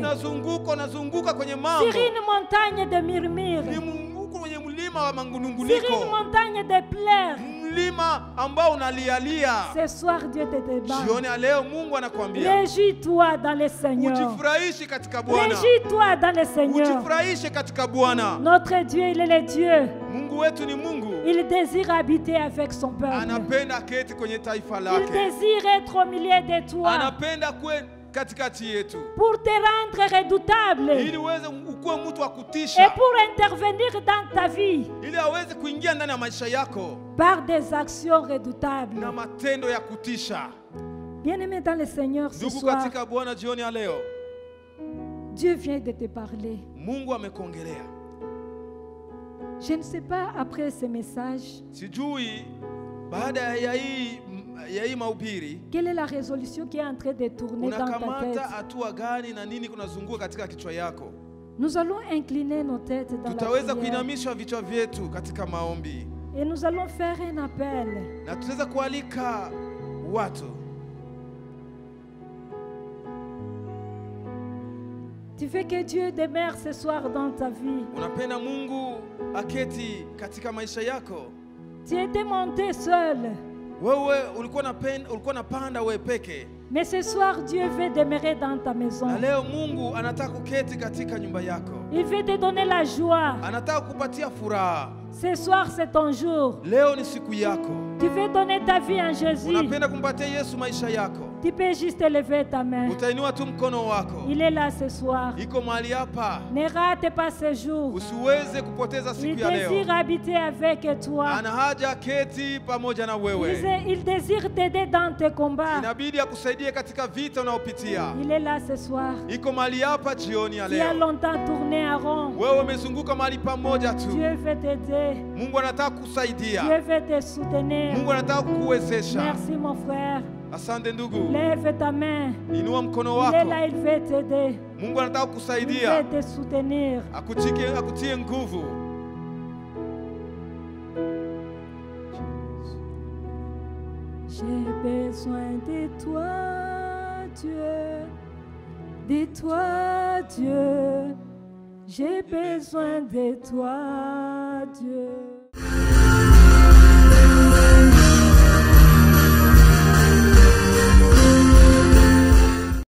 unazunguka kwenye mambo. sur une montagne de murmures, Ni huko kwenye mlima wa sur une mangununguniko, montagne de pleurs. mlima ambao unalialia. Ce soir, Dieu te débat. Jioni ya leo Mungu anakuambia Réjouis-toi dans le Seigneur. ujifurahishe katika Bwana, Réjouis-toi dans le Seigneur. ujifurahishe katika Bwana. Notre Dieu, il est le Dieu. Mungu wetu ni Mungu, Il désire habiter avec son peuple. anapenda keti kwenye taifa Il lake, désire être au milieu de toi anapenda kuwe katikati yetu, pour te rendre redoutable ili uweze ukuwe mtu wa et kutisha, pour intervenir dans ta vie ili aweze kuingia ndani ya maisha yako par des actions redoutables. na matendo ya kutisha. Bien-aimé dans le Seigneur, ce Ndugu soir, katika Bwana, jioni ya leo Dieu vient de te parler. Mungu amekuongelea. Je ne sais pas, après ce message, Sijui baada ya hii mahubiri quelle est la résolution qui est en train de tourner dans ta tête. unakamata hatua gani na nini kunazunguka katika kichwa yako. Nous allons incliner nos têtes dans la Tutaweza prière kuinamisha vichwa vyetu katika maombi et nous allons faire un appel. na tutaweza kualika watu. Tu veux que Dieu demeure ce soir dans ta vie. Unapenda Mungu aketi katika maisha yako. Tu étais monté seul, Wewe ulikuwa unapanda wewe peke, mais ce soir Dieu veut demeurer dans ta maison. na leo Mungu anataka kuketi katika nyumba yako. Il veut te donner la joie. Anataka kupatia furaha. Ce soir c'est ton jour. Leo ni siku yako. Tu veux donner ta vie en Jésus. Unapenda kumpatia Yesu maisha yako. Tu peux juste lever ta main. utainua tu mkono wako. Il est là ce soir. Iko mahali hapa. Ne rate pas ce jour. Usiweze kupoteza Il siku ya leo. désire habiter avec toi. Ana haja keti pamoja na wewe. Il désire t'aider dans tes combats. Inabidi akusaidie katika vita unaopitia. Il est là ce soir. Iko mahali hapa jioni ya Tu as leo. longtemps tourné en rond. Wewe umezunguka mahali pamoja tu. Dieu veut t'aider. Mungu anataka kusaidia. Dieu veut te soutenir. Mungu anataka kukuwezesha. Merci mon frère. Asante ndugu. Lève ta main. Inua mkono Il est wako. là, il veut t'aider. Mungu anataka Il kusaidia. veut te soutenir. Akutie nguvu. J'ai besoin de toi, Dieu. De toi, Dieu. J'ai besoin de toi, Dieu.